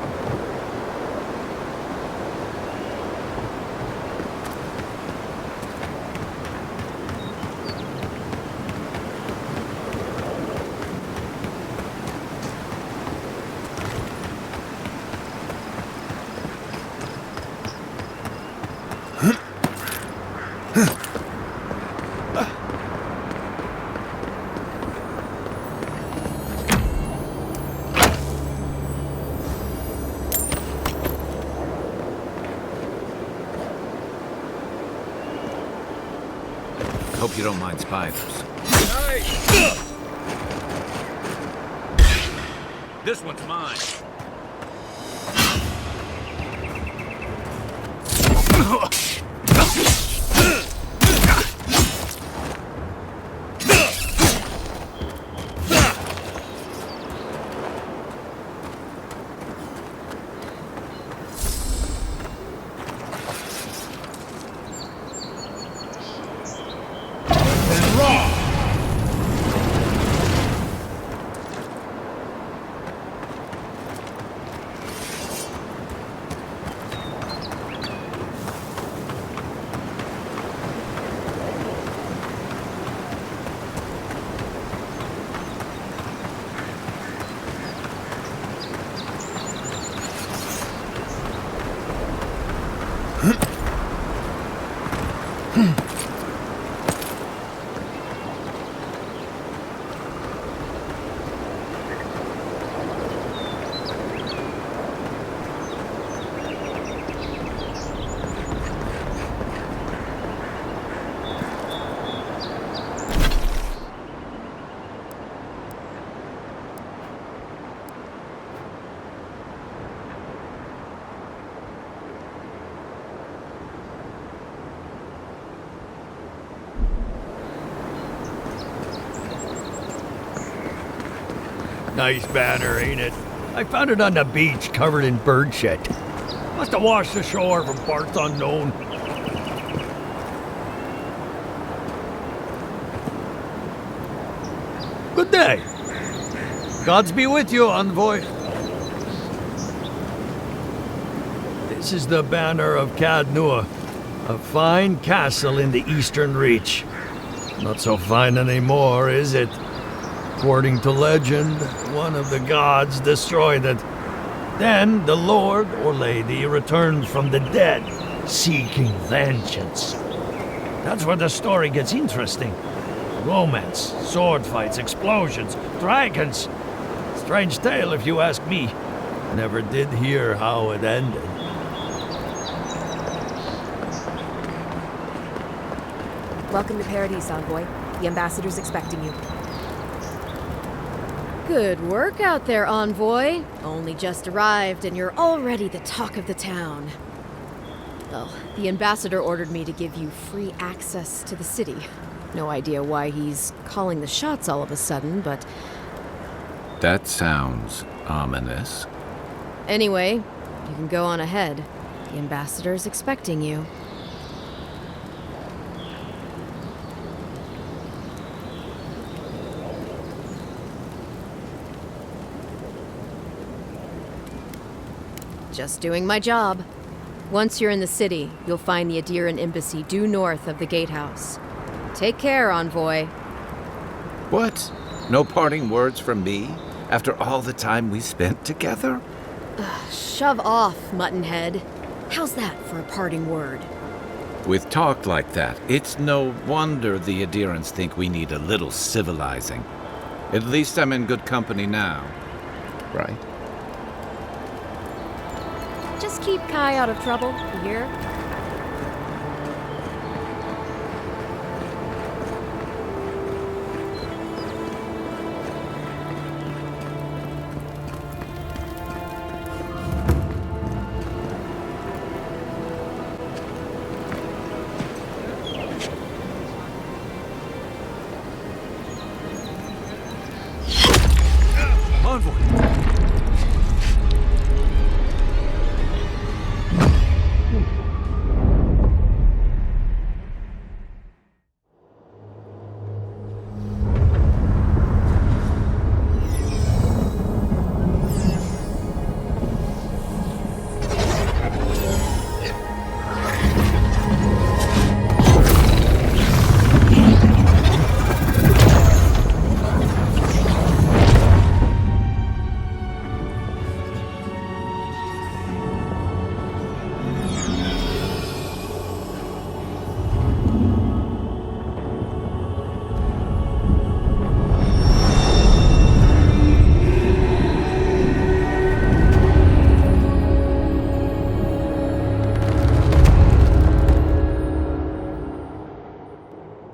Hope you don't mind spiders. This one's mine. Nice banner, ain't it? I found it on the beach, covered in bird shit. Must have washed ashore from parts unknown. Good day. Gods be with you, envoy. This is the banner of Cad Nua, a fine castle in the Eastern Reach. Not so fine anymore, is it? According to legend, one of the gods destroyed it. Then the lord or lady returned from the dead, seeking vengeance. That's where the story gets interesting. Romance, sword fights, explosions, dragons. Strange tale if you ask me. Never did hear how it ended. Welcome to Paradis, envoy. The ambassador's expecting you. Good work out there, envoy. Only just arrived and you're already the talk of the town. Well, the ambassador ordered me to give you free access to the city. No idea why he's calling the shots all of a sudden, but... That sounds ominous. Anyway, You can go on ahead. The ambassador's expecting you. Just doing my job. Once you're in the city, you'll find the Adiran embassy due north of the gatehouse. Take care, envoy. What? No parting words from me? After all the time we spent together? Shove off, Muttonhead. How's that for a parting word? With talk like that, it's no wonder the Adirans think we need a little civilizing. At least I'm in good company now. Right? Just keep Kai out of trouble, you hear?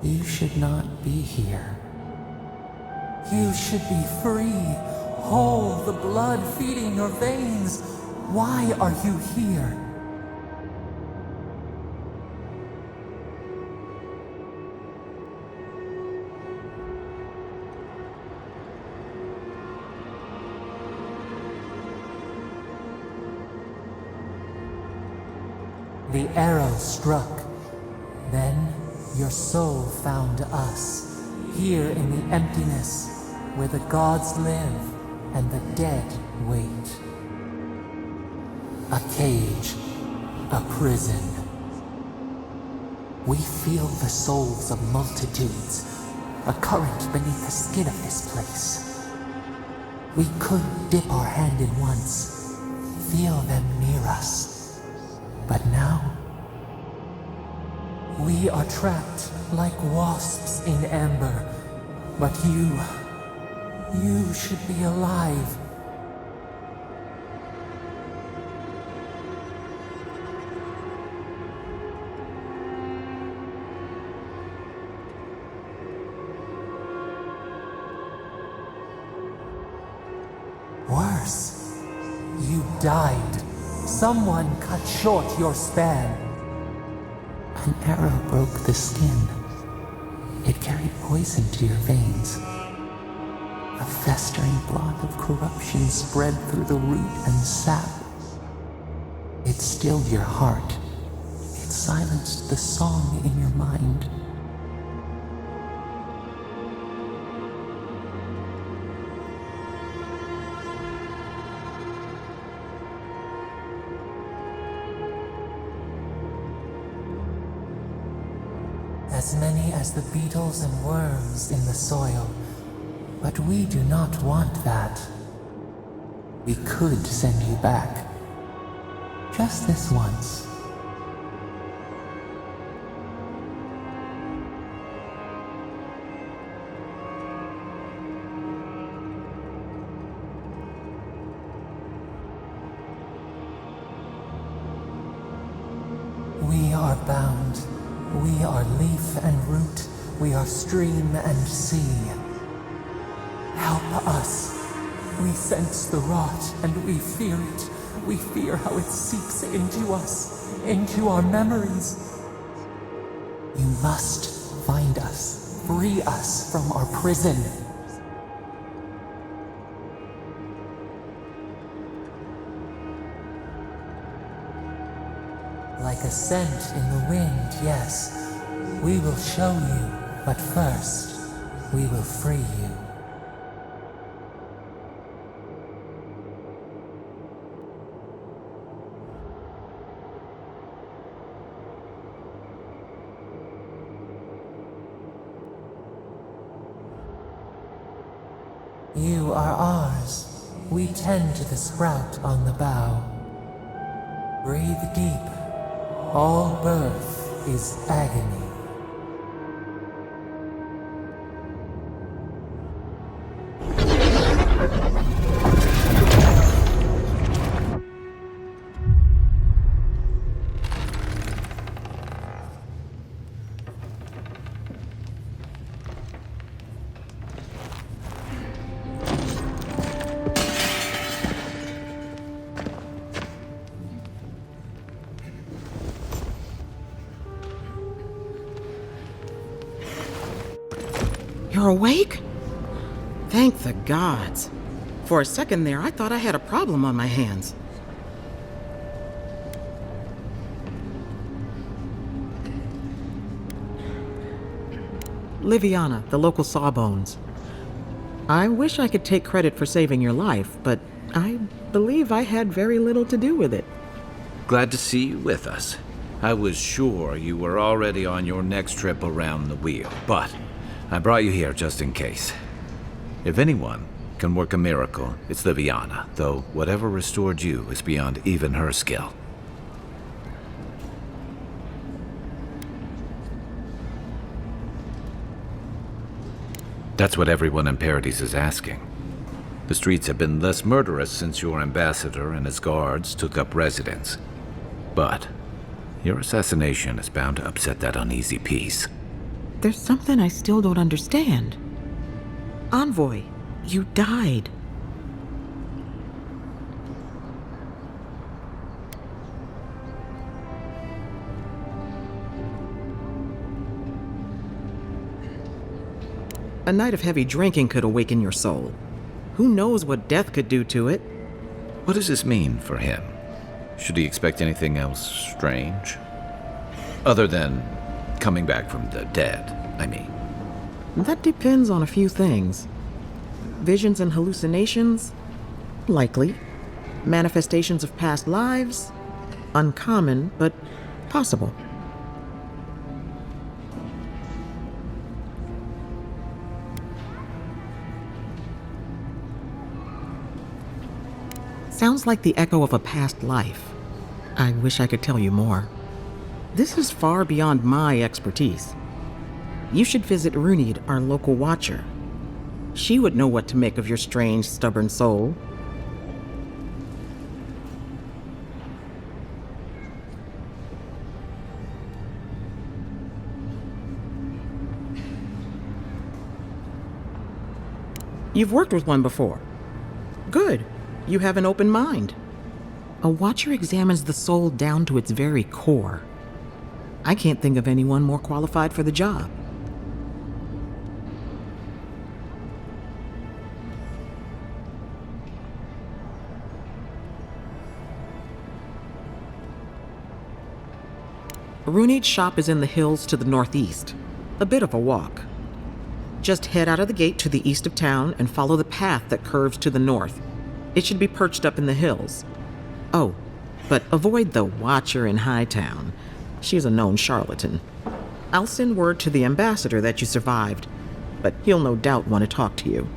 You should not be here. You should be free, whole, the blood feeding your veins. Why are you here? The arrow struck. Then your soul found us, here in the emptiness, where the gods live and the dead wait. A cage, a prison. We feel the souls of multitudes, a current beneath the skin of this place. We could dip our hand in once, feel them near us. But now, we are trapped like wasps in amber. But you should be alive. Worse, you died. Someone cut short your span. An arrow broke the skin. It carried poison to your veins. A festering blot of corruption spread through the root and sap. It stilled your heart. It silenced the song in your mind. As many as the beetles and worms in the soil. But we do not want that. We could send you back. Just this once. We are bound. We are leaf and root. We are stream and sea. Help us. We sense the rot and we fear it. We fear how it seeps into us, into our memories. You must find us, free us from our prison. Like a scent in the wind, yes. We will show you, but first, we will free you. You are ours. We tend to the sprout on the bough. Breathe deep. All birth is agony. You're awake? Thank the gods. For a second there, I thought I had a problem on my hands. Liviana, the local Sawbones. I wish I could take credit for saving your life, but I believe I had very little to do with it. Glad to see you with us. I was sure you were already on your next trip around the wheel, but I brought you here just in case. If anyone can work a miracle, it's Liviana, though whatever restored you is beyond even her skill. That's what everyone in Paradis is asking. The streets have been less murderous since your ambassador and his guards took up residence. But your assassination is bound to upset that uneasy peace. There's something I still don't understand. Envoy, you died. A night of heavy drinking could awaken your soul. Who knows what death could do to it? What does this mean for him? Should he expect anything else strange? Other than coming back from the dead, I mean. That depends on a few things. Visions and hallucinations? Likely. Manifestations of past lives? Uncommon, but possible. Sounds like the echo of a past life. I wish I could tell you more. This is far beyond my expertise. You should visit Runid, our local watcher. She would know what to make of your strange, stubborn soul. You've worked with one before. Good. You have an open mind. A watcher examines the soul down to its very core. I can't think of anyone more qualified for the job. Runid's shop is in the hills to the northeast. A bit of a walk. Just head out of the gate to the east of town and follow the path that curves to the north. It should be perched up in the hills. Oh, but avoid the Watcher in Hightown. She's a known charlatan. I'll send word to the ambassador that you survived, but he'll no doubt want to talk to you.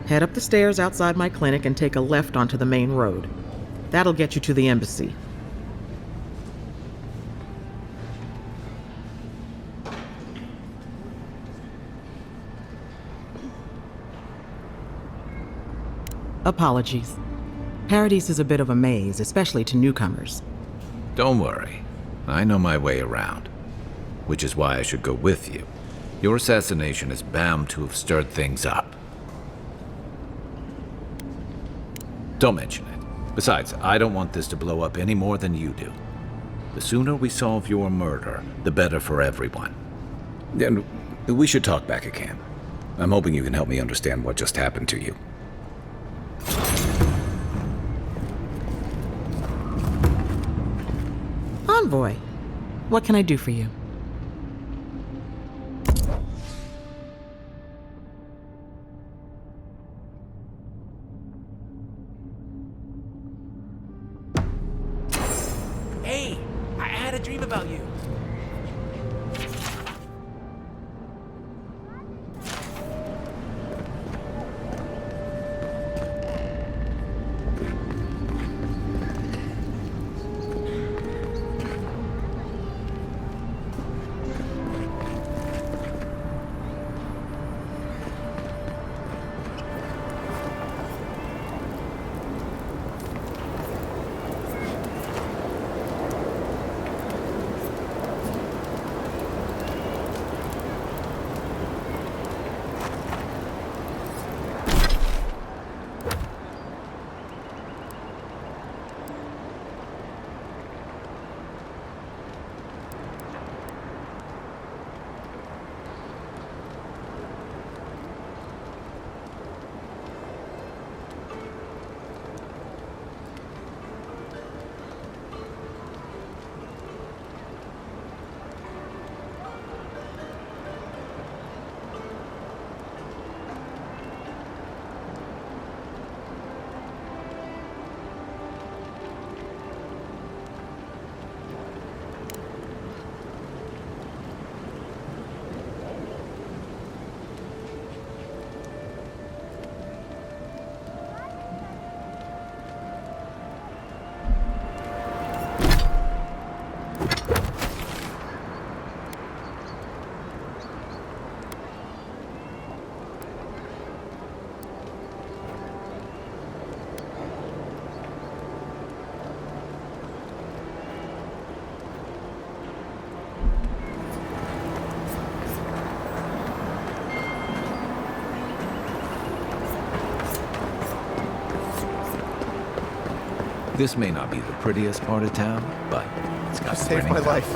Head up the stairs outside my clinic and take a left onto the main road. That'll get you to the embassy. Apologies. Paradis is a bit of a maze, especially to newcomers. Don't worry. I know my way around. Which is why I should go with you. Your assassination is bound to have stirred things up. Don't mention it. Besides, I don't want this to blow up any more than you do. The sooner we solve your murder, the better for everyone. And We should talk back at camp. I'm hoping you can help me understand what just happened to you. Envoy, what can I do for you? Hey, I had a dream about you. This may not be the prettiest part of town, but it's got saved my life.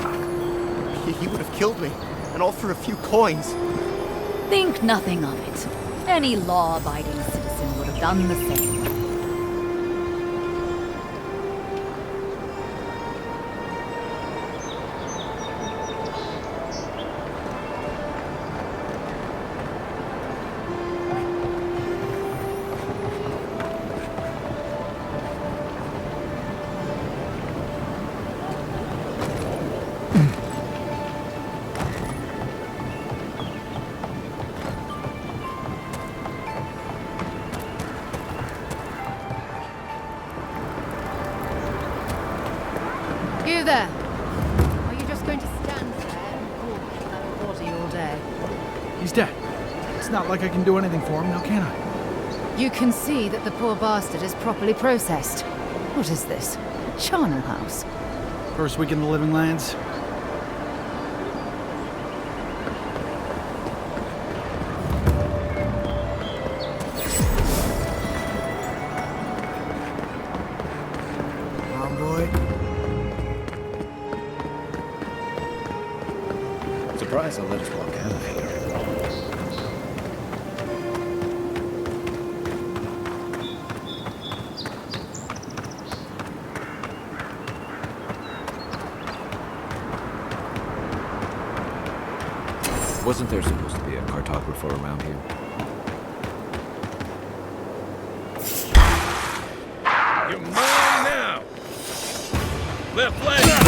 He would have killed me, and all for a few coins. Think nothing of it. Any law-abiding citizen would have done the same. You there! Are you just going to stand there and gawk at that body all day? He's dead. It's not like I can do anything for him, now can I? You can see that the poor bastard is properly processed. What is this? Charnel House? First week in the Living Lands. Surprised they'll let us walk out of here. Wasn't there supposed to be a cartographer around here? You're mine now! Left leg!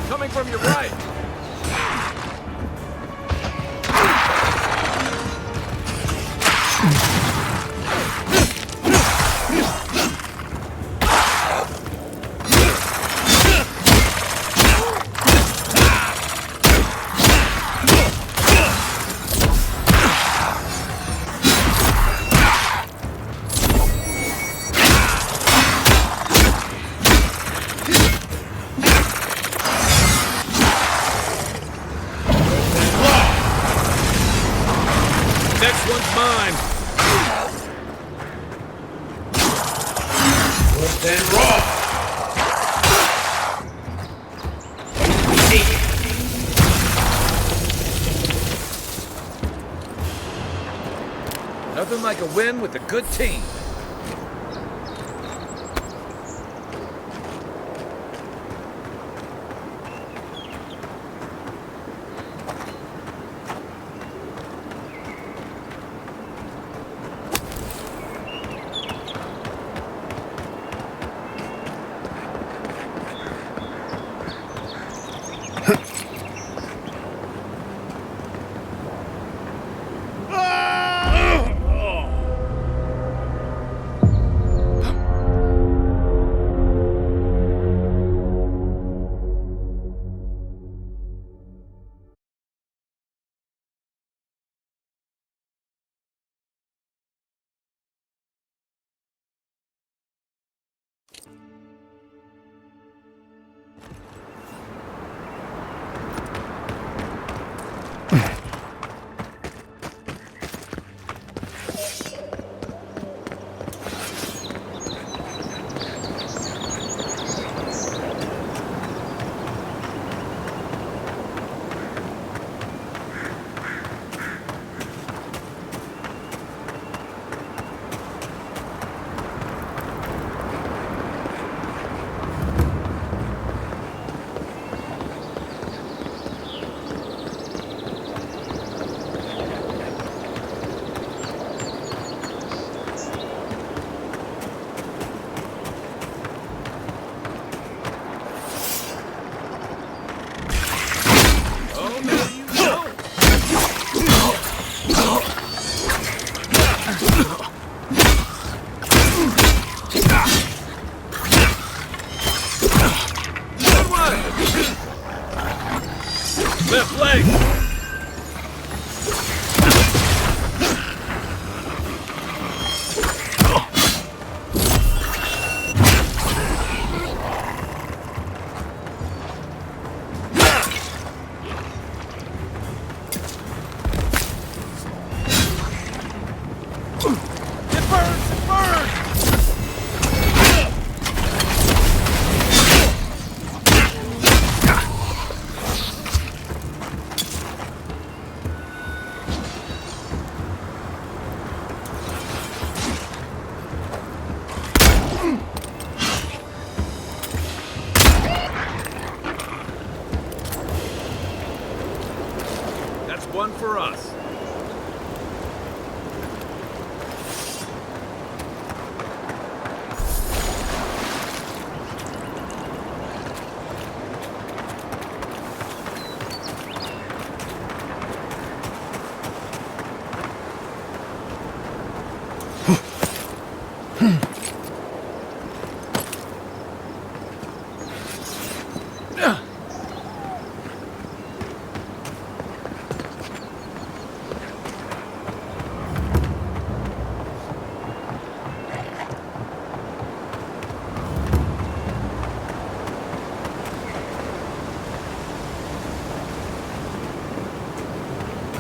Coming from your right! then raw! Nothing like a win with a good team. Left leg! One for us.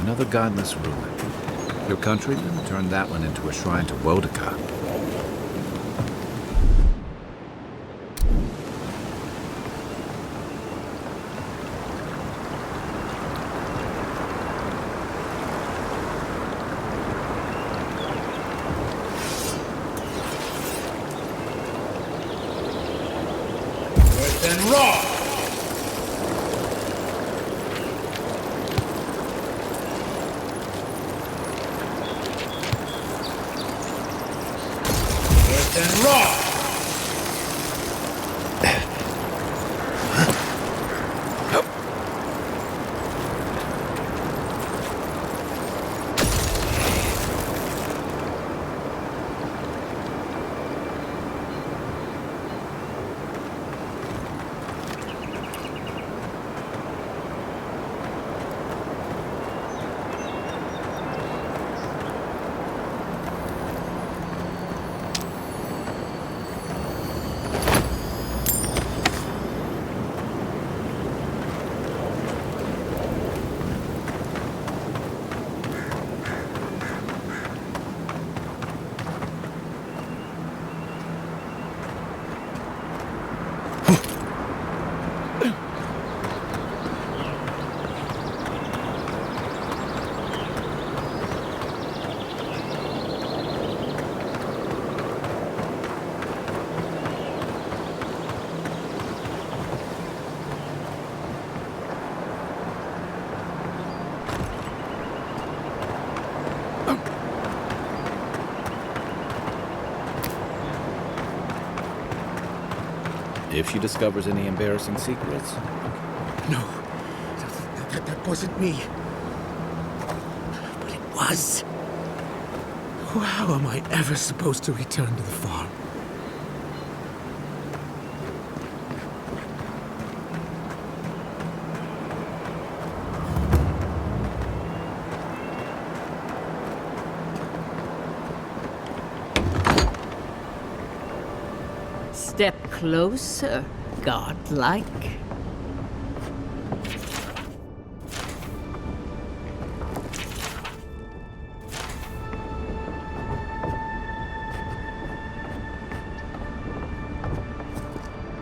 Another godless ruin. Your countrymen turned that one into a shrine to Wodaka. Then raw! And raw! If she discovers any embarrassing secrets. No, that wasn't me. But it was. How am I ever supposed to return to the farm? Step closer, godlike.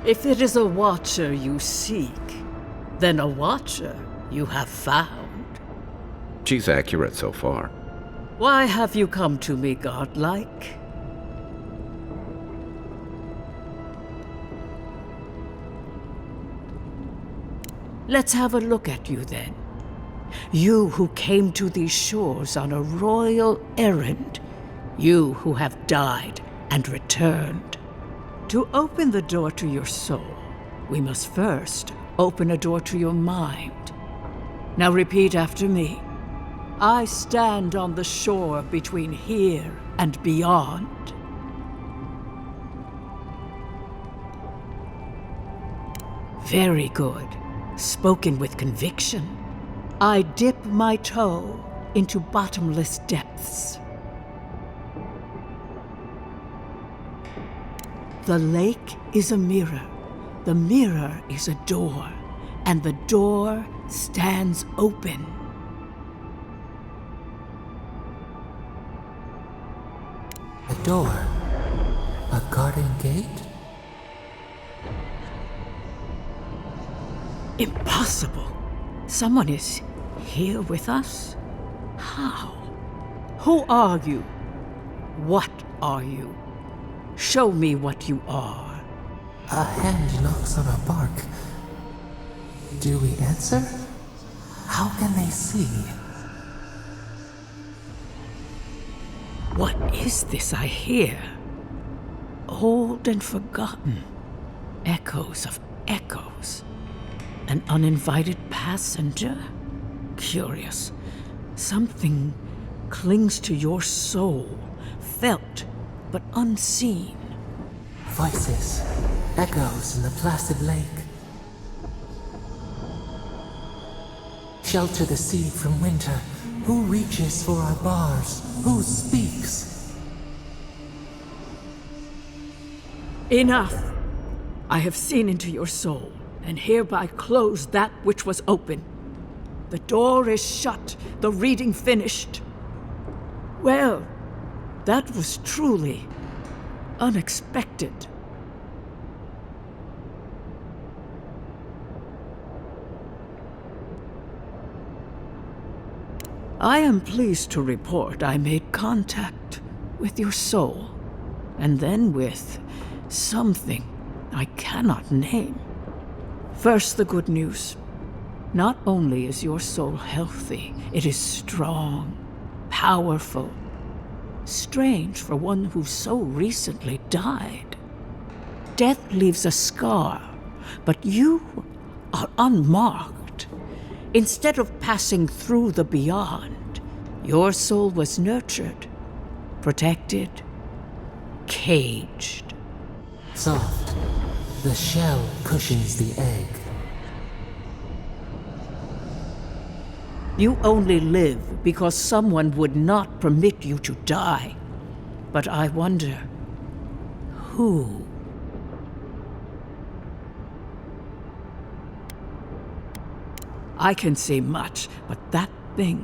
If it is a watcher you seek, then a watcher you have found. She's accurate so far. Why have you come to me, godlike? Let's have a look at you then. You who came to these shores on a royal errand. You who have died and returned. To open the door to your soul, we must first open a door to your mind. Now repeat after me. I stand on the shore between here and beyond. Very good. Spoken with conviction. I dip my toe into bottomless depths. The lake is a mirror, the mirror is a door, and the door stands open. A door? A garden gate? Impossible. Someone is here with us? How? Who are you? What are you? Show me what you are. A hand knocks on our bark. Do we answer? How can they see? What is this I hear? Old and forgotten. Echoes of echoes. An uninvited passenger? Curious. Something clings to your soul, felt but unseen. Voices, echoes in the placid lake. Shelter the sea from winter. Who reaches for our bars? Who speaks? Enough! I have seen into your soul, and hereby close that which was open. The door is shut, the reading finished. Well, that was truly unexpected. I am pleased to report I made contact with your soul, and then with something I cannot name. First, the good news. Not only is your soul healthy, it is strong, powerful. Strange for one who so recently died. Death leaves a scar, but you are unmarked. Instead of passing through the beyond, your soul was nurtured, protected, caged. Soft. The shell cushions the egg. You only live because someone would not permit you to die. But I wonder, who? I can say much, but that thing,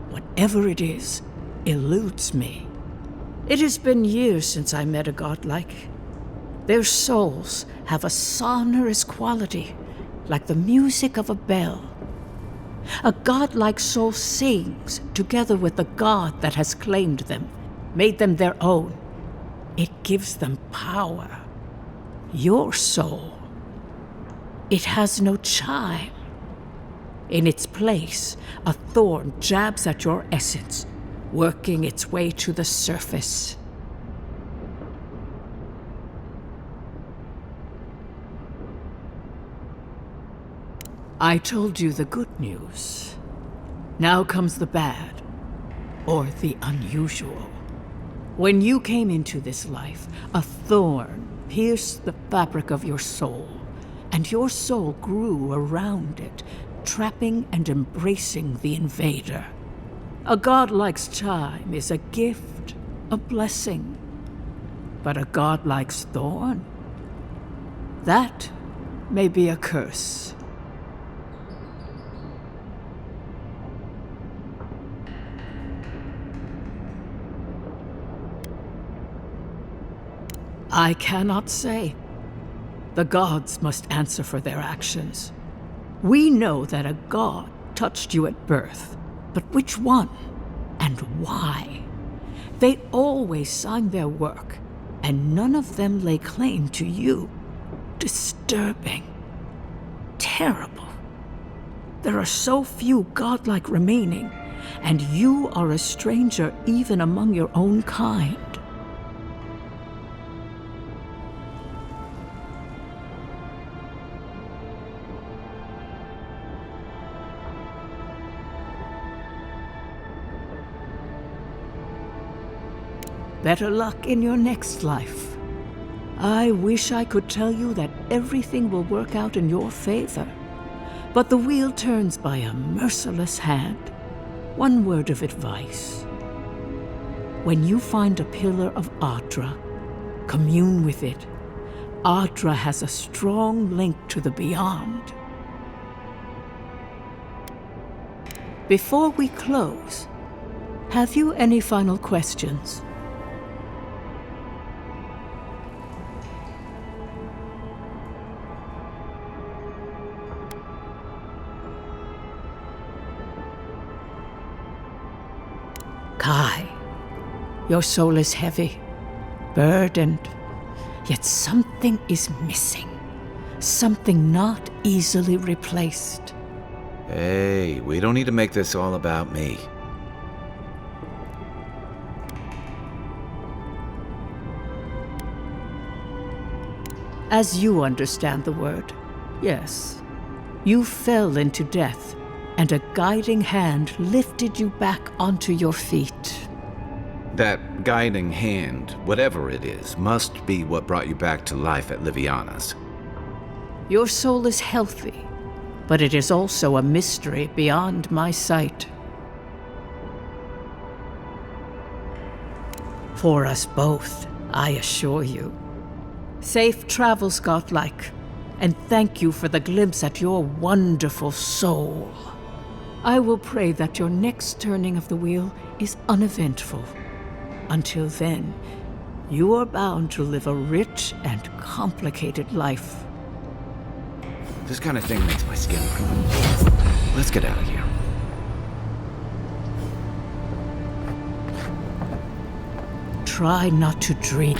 whatever it is, eludes me. It has been years since I met a godlike. Their souls have a sonorous quality, like the music of a bell. A godlike soul sings together with the god that has claimed them, made them their own. It gives them power. Your soul, it has no chime. In its place, a thorn jabs at your essence, working its way to the surface. I told you the good news. Now comes the bad, or the unusual. When you came into this life, a thorn pierced the fabric of your soul, and your soul grew around it, trapping and embracing the invader. A godlike's time is a gift, a blessing. But a godlike's thorn? That may be a curse. I cannot say. The gods must answer for their actions. We know that a god touched you at birth, but which one and why? They always sign their work, and none of them lay claim to you. Disturbing. Terrible. There are so few godlike remaining, and you are a stranger even among your own kind. Better luck in your next life. I wish I could tell you that everything will work out in your favor, but the wheel turns by a merciless hand. One word of advice. When you find a pillar of Ardra, commune with it. Ardra has a strong link to the beyond. Before we close, have you any final questions? Kai, your soul is heavy, burdened, yet something is missing. Something not easily replaced. Hey, we don't need to make this all about me. As you understand the word, yes. You fell into death, and a guiding hand lifted you back onto your feet. That guiding hand, whatever it is, must be what brought you back to life at Liviana's. Your soul is healthy, but it is also a mystery beyond my sight. For us both, I assure you. Safe travels, godlike, and thank you for the glimpse at your wonderful soul. I will pray that your next turning of the wheel is uneventful. Until then, you are bound to live a rich and complicated life. This kind of thing makes my skin crawl. Let's get out of here. Try not to dream.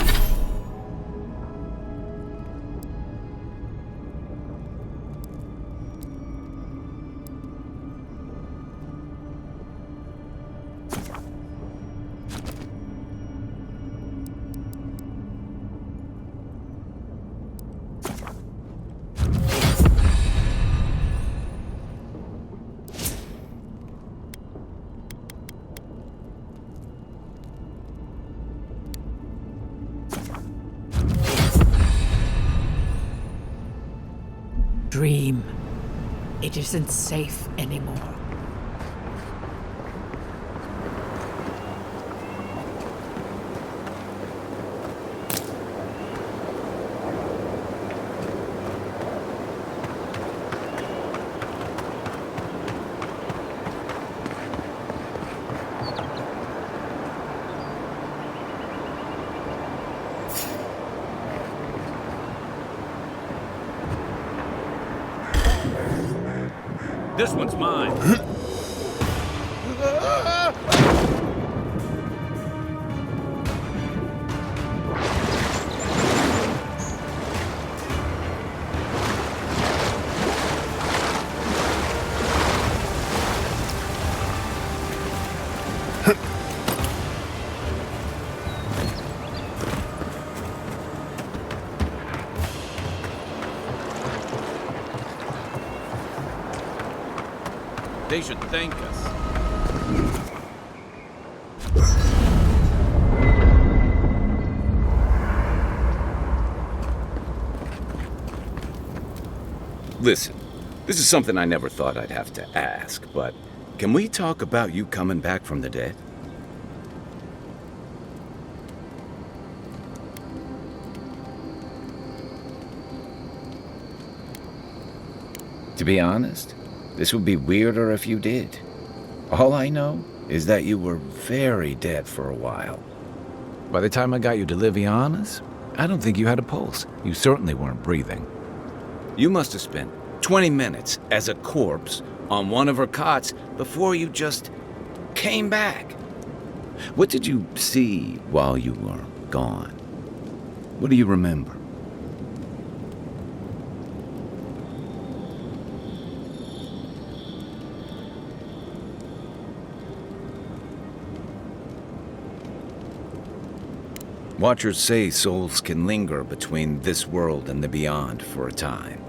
Dream. It isn't safe anymore. This one's mine. They should thank us. Listen, this is something I never thought I'd have to ask, but can we talk about you coming back from the dead? To be honest, this would be weirder if you did. All I know is that you were very dead for a while. By the time I got you to Liviana's, I don't think you had a pulse. You certainly weren't breathing. You must have spent 20 minutes as a corpse on one of her cots before you just came back. What did you see while you were gone? What do you remember? Watchers say souls can linger between this world and the beyond for a time.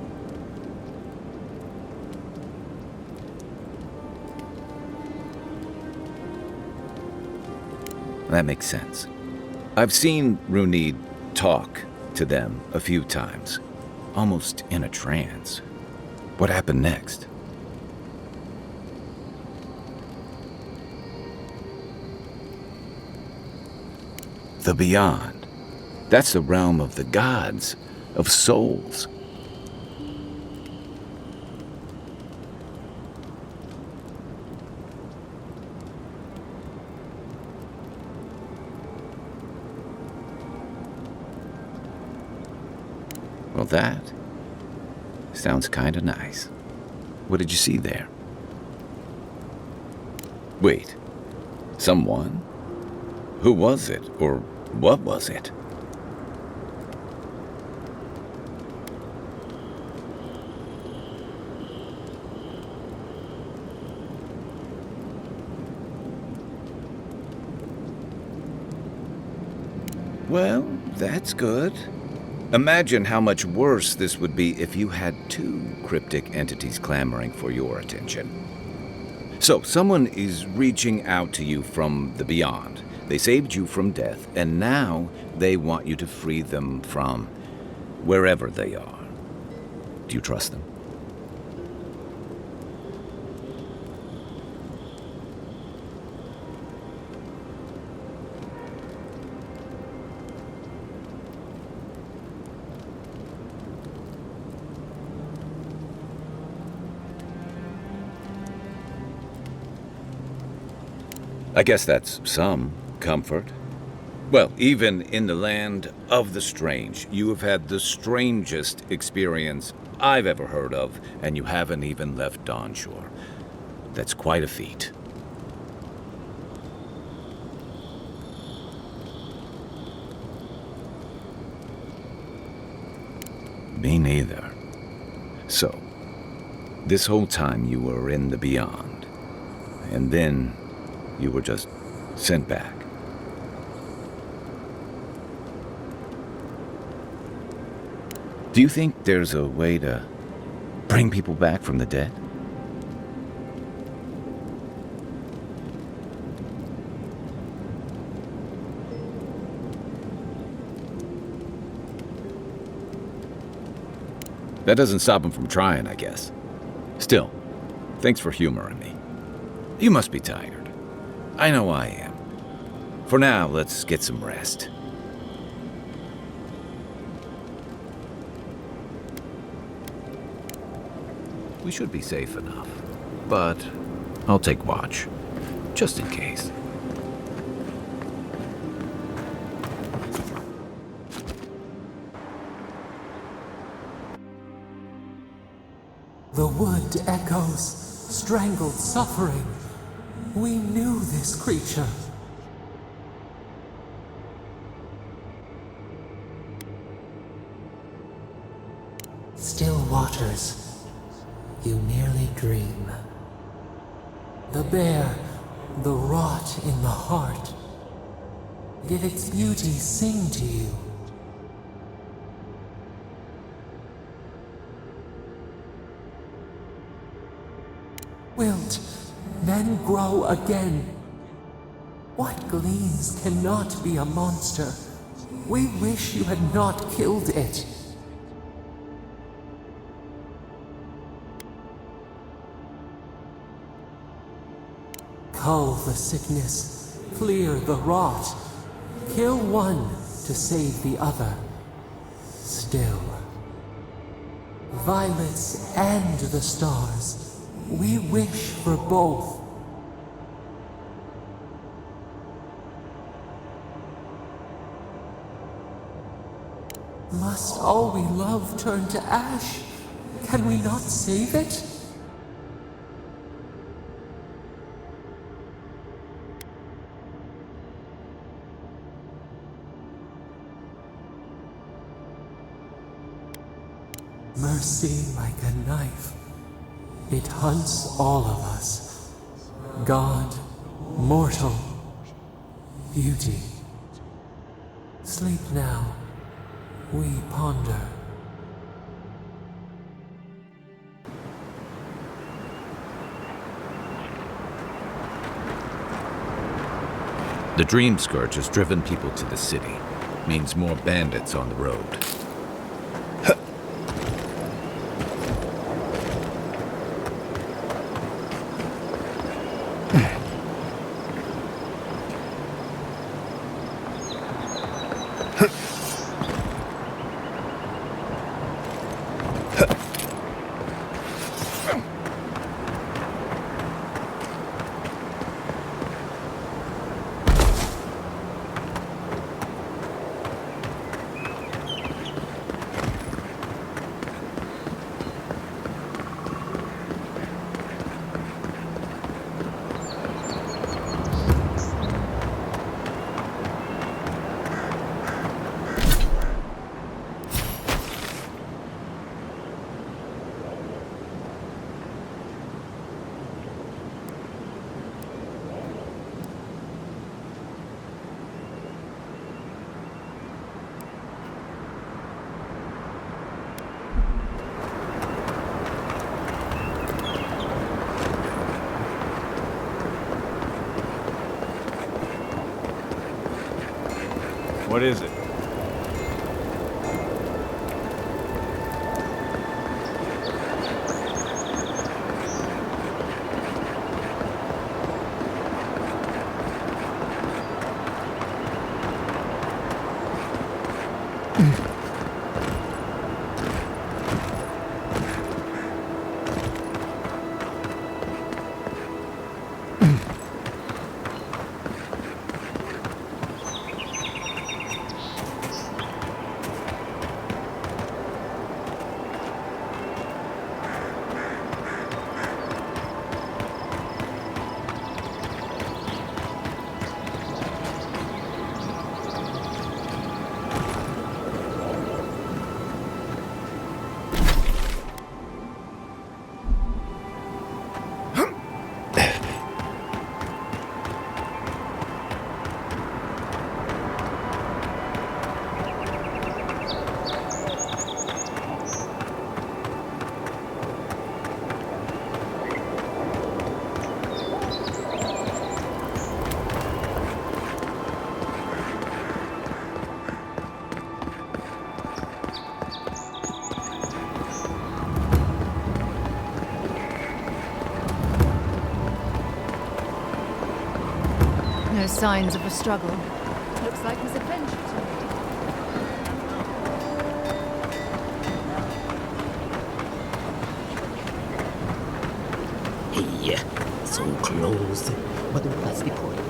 That makes sense. I've seen Runid talk to them a few times, almost in a trance. What happened next? The beyond. That's the realm of the gods, of souls. Well, that sounds kinda nice. What did you see there? Wait, someone? Who was it, or what was it? Well, that's good. Imagine how much worse this would be if you had two cryptic entities clamoring for your attention. So, someone is reaching out to you from the beyond. They saved you from death, and now they want you to free them from wherever they are. Do you trust them? I guess that's some comfort. Well, even in the land of the strange, you have had the strangest experience I've ever heard of, and you haven't even left Dawnshore. That's quite a feat. Me neither. So, this whole time you were in the beyond, and then you were just sent back. Do you think there's a way to bring people back from the dead? That doesn't stop them from trying, I guess. Still, thanks for humoring me. You must be tired. I know I am. For now, let's get some rest. We should be safe enough, but I'll take watch, just in case. The wood echoes, strangled suffering. We knew this creature. Still waters, you nearly dream. The bear, the rot in the heart. Did its beauty sing to you? wilt, then grow again. What gleams cannot be a monster? We wish you had not killed it. Cull the sickness, clear the rot, kill one to save the other. Still, violets and the stars, we wish for both. Must all we love turn to ash? Can we not save it? Mercy like a knife. It hunts all of us. God, mortal, beauty. Sleep now. We ponder. The Dream Scourge has driven people to the city. Means more bandits on the road. What is it? No signs of a struggle. Looks like his adventure to me. Hey, so close. But what's the point?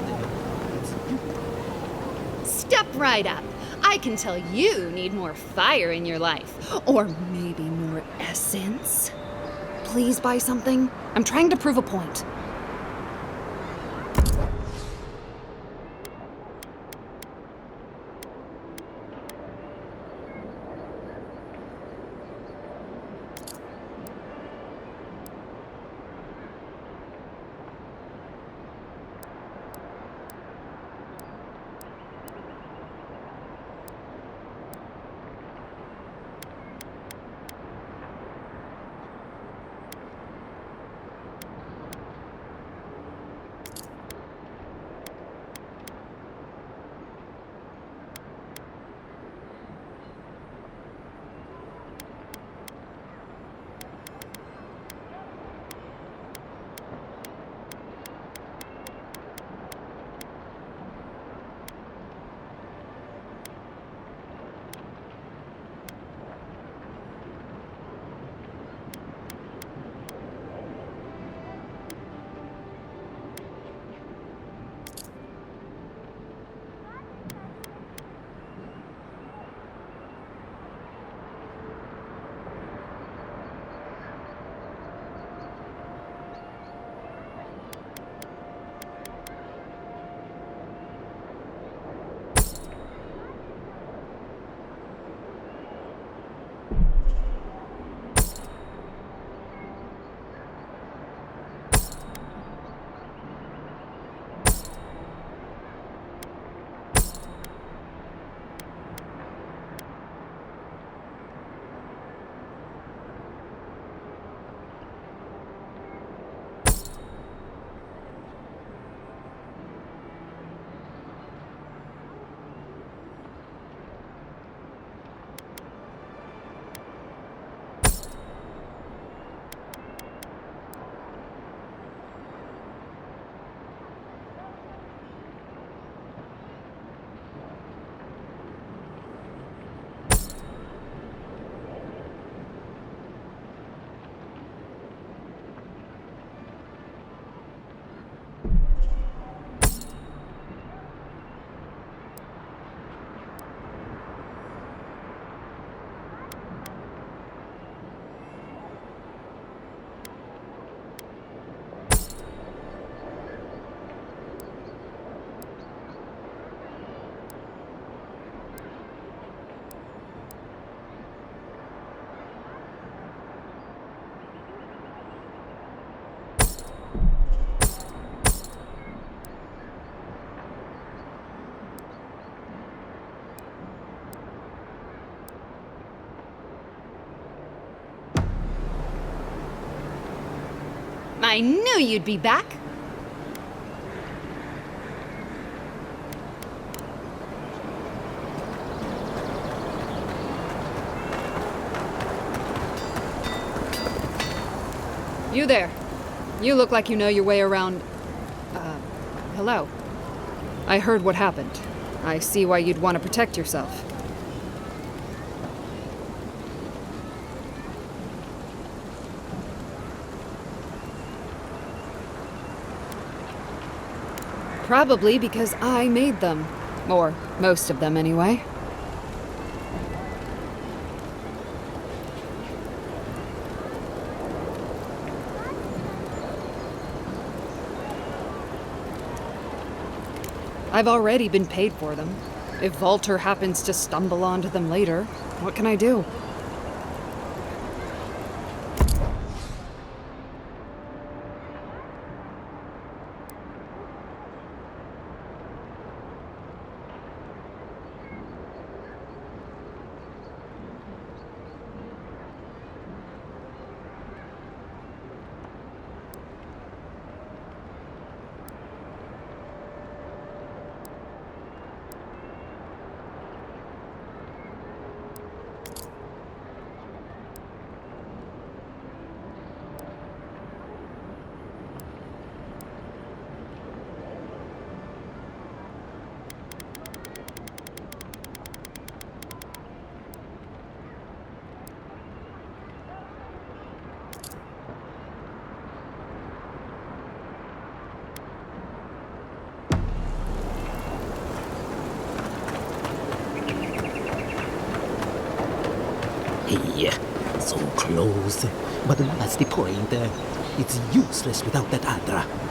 Step right up. I can tell you need more fire in your life. Or maybe more essence. Please buy something. I'm trying to prove a point. I knew you'd be back. You there. You look like you know your way around. Hello. I heard what happened. I see why you'd want to protect yourself. Probably because I made them. Or most of them, anyway. I've already been paid for them. If Volter happens to stumble onto them later, what can I do? Hey, so close. But that's the point. It's useless without that Adra.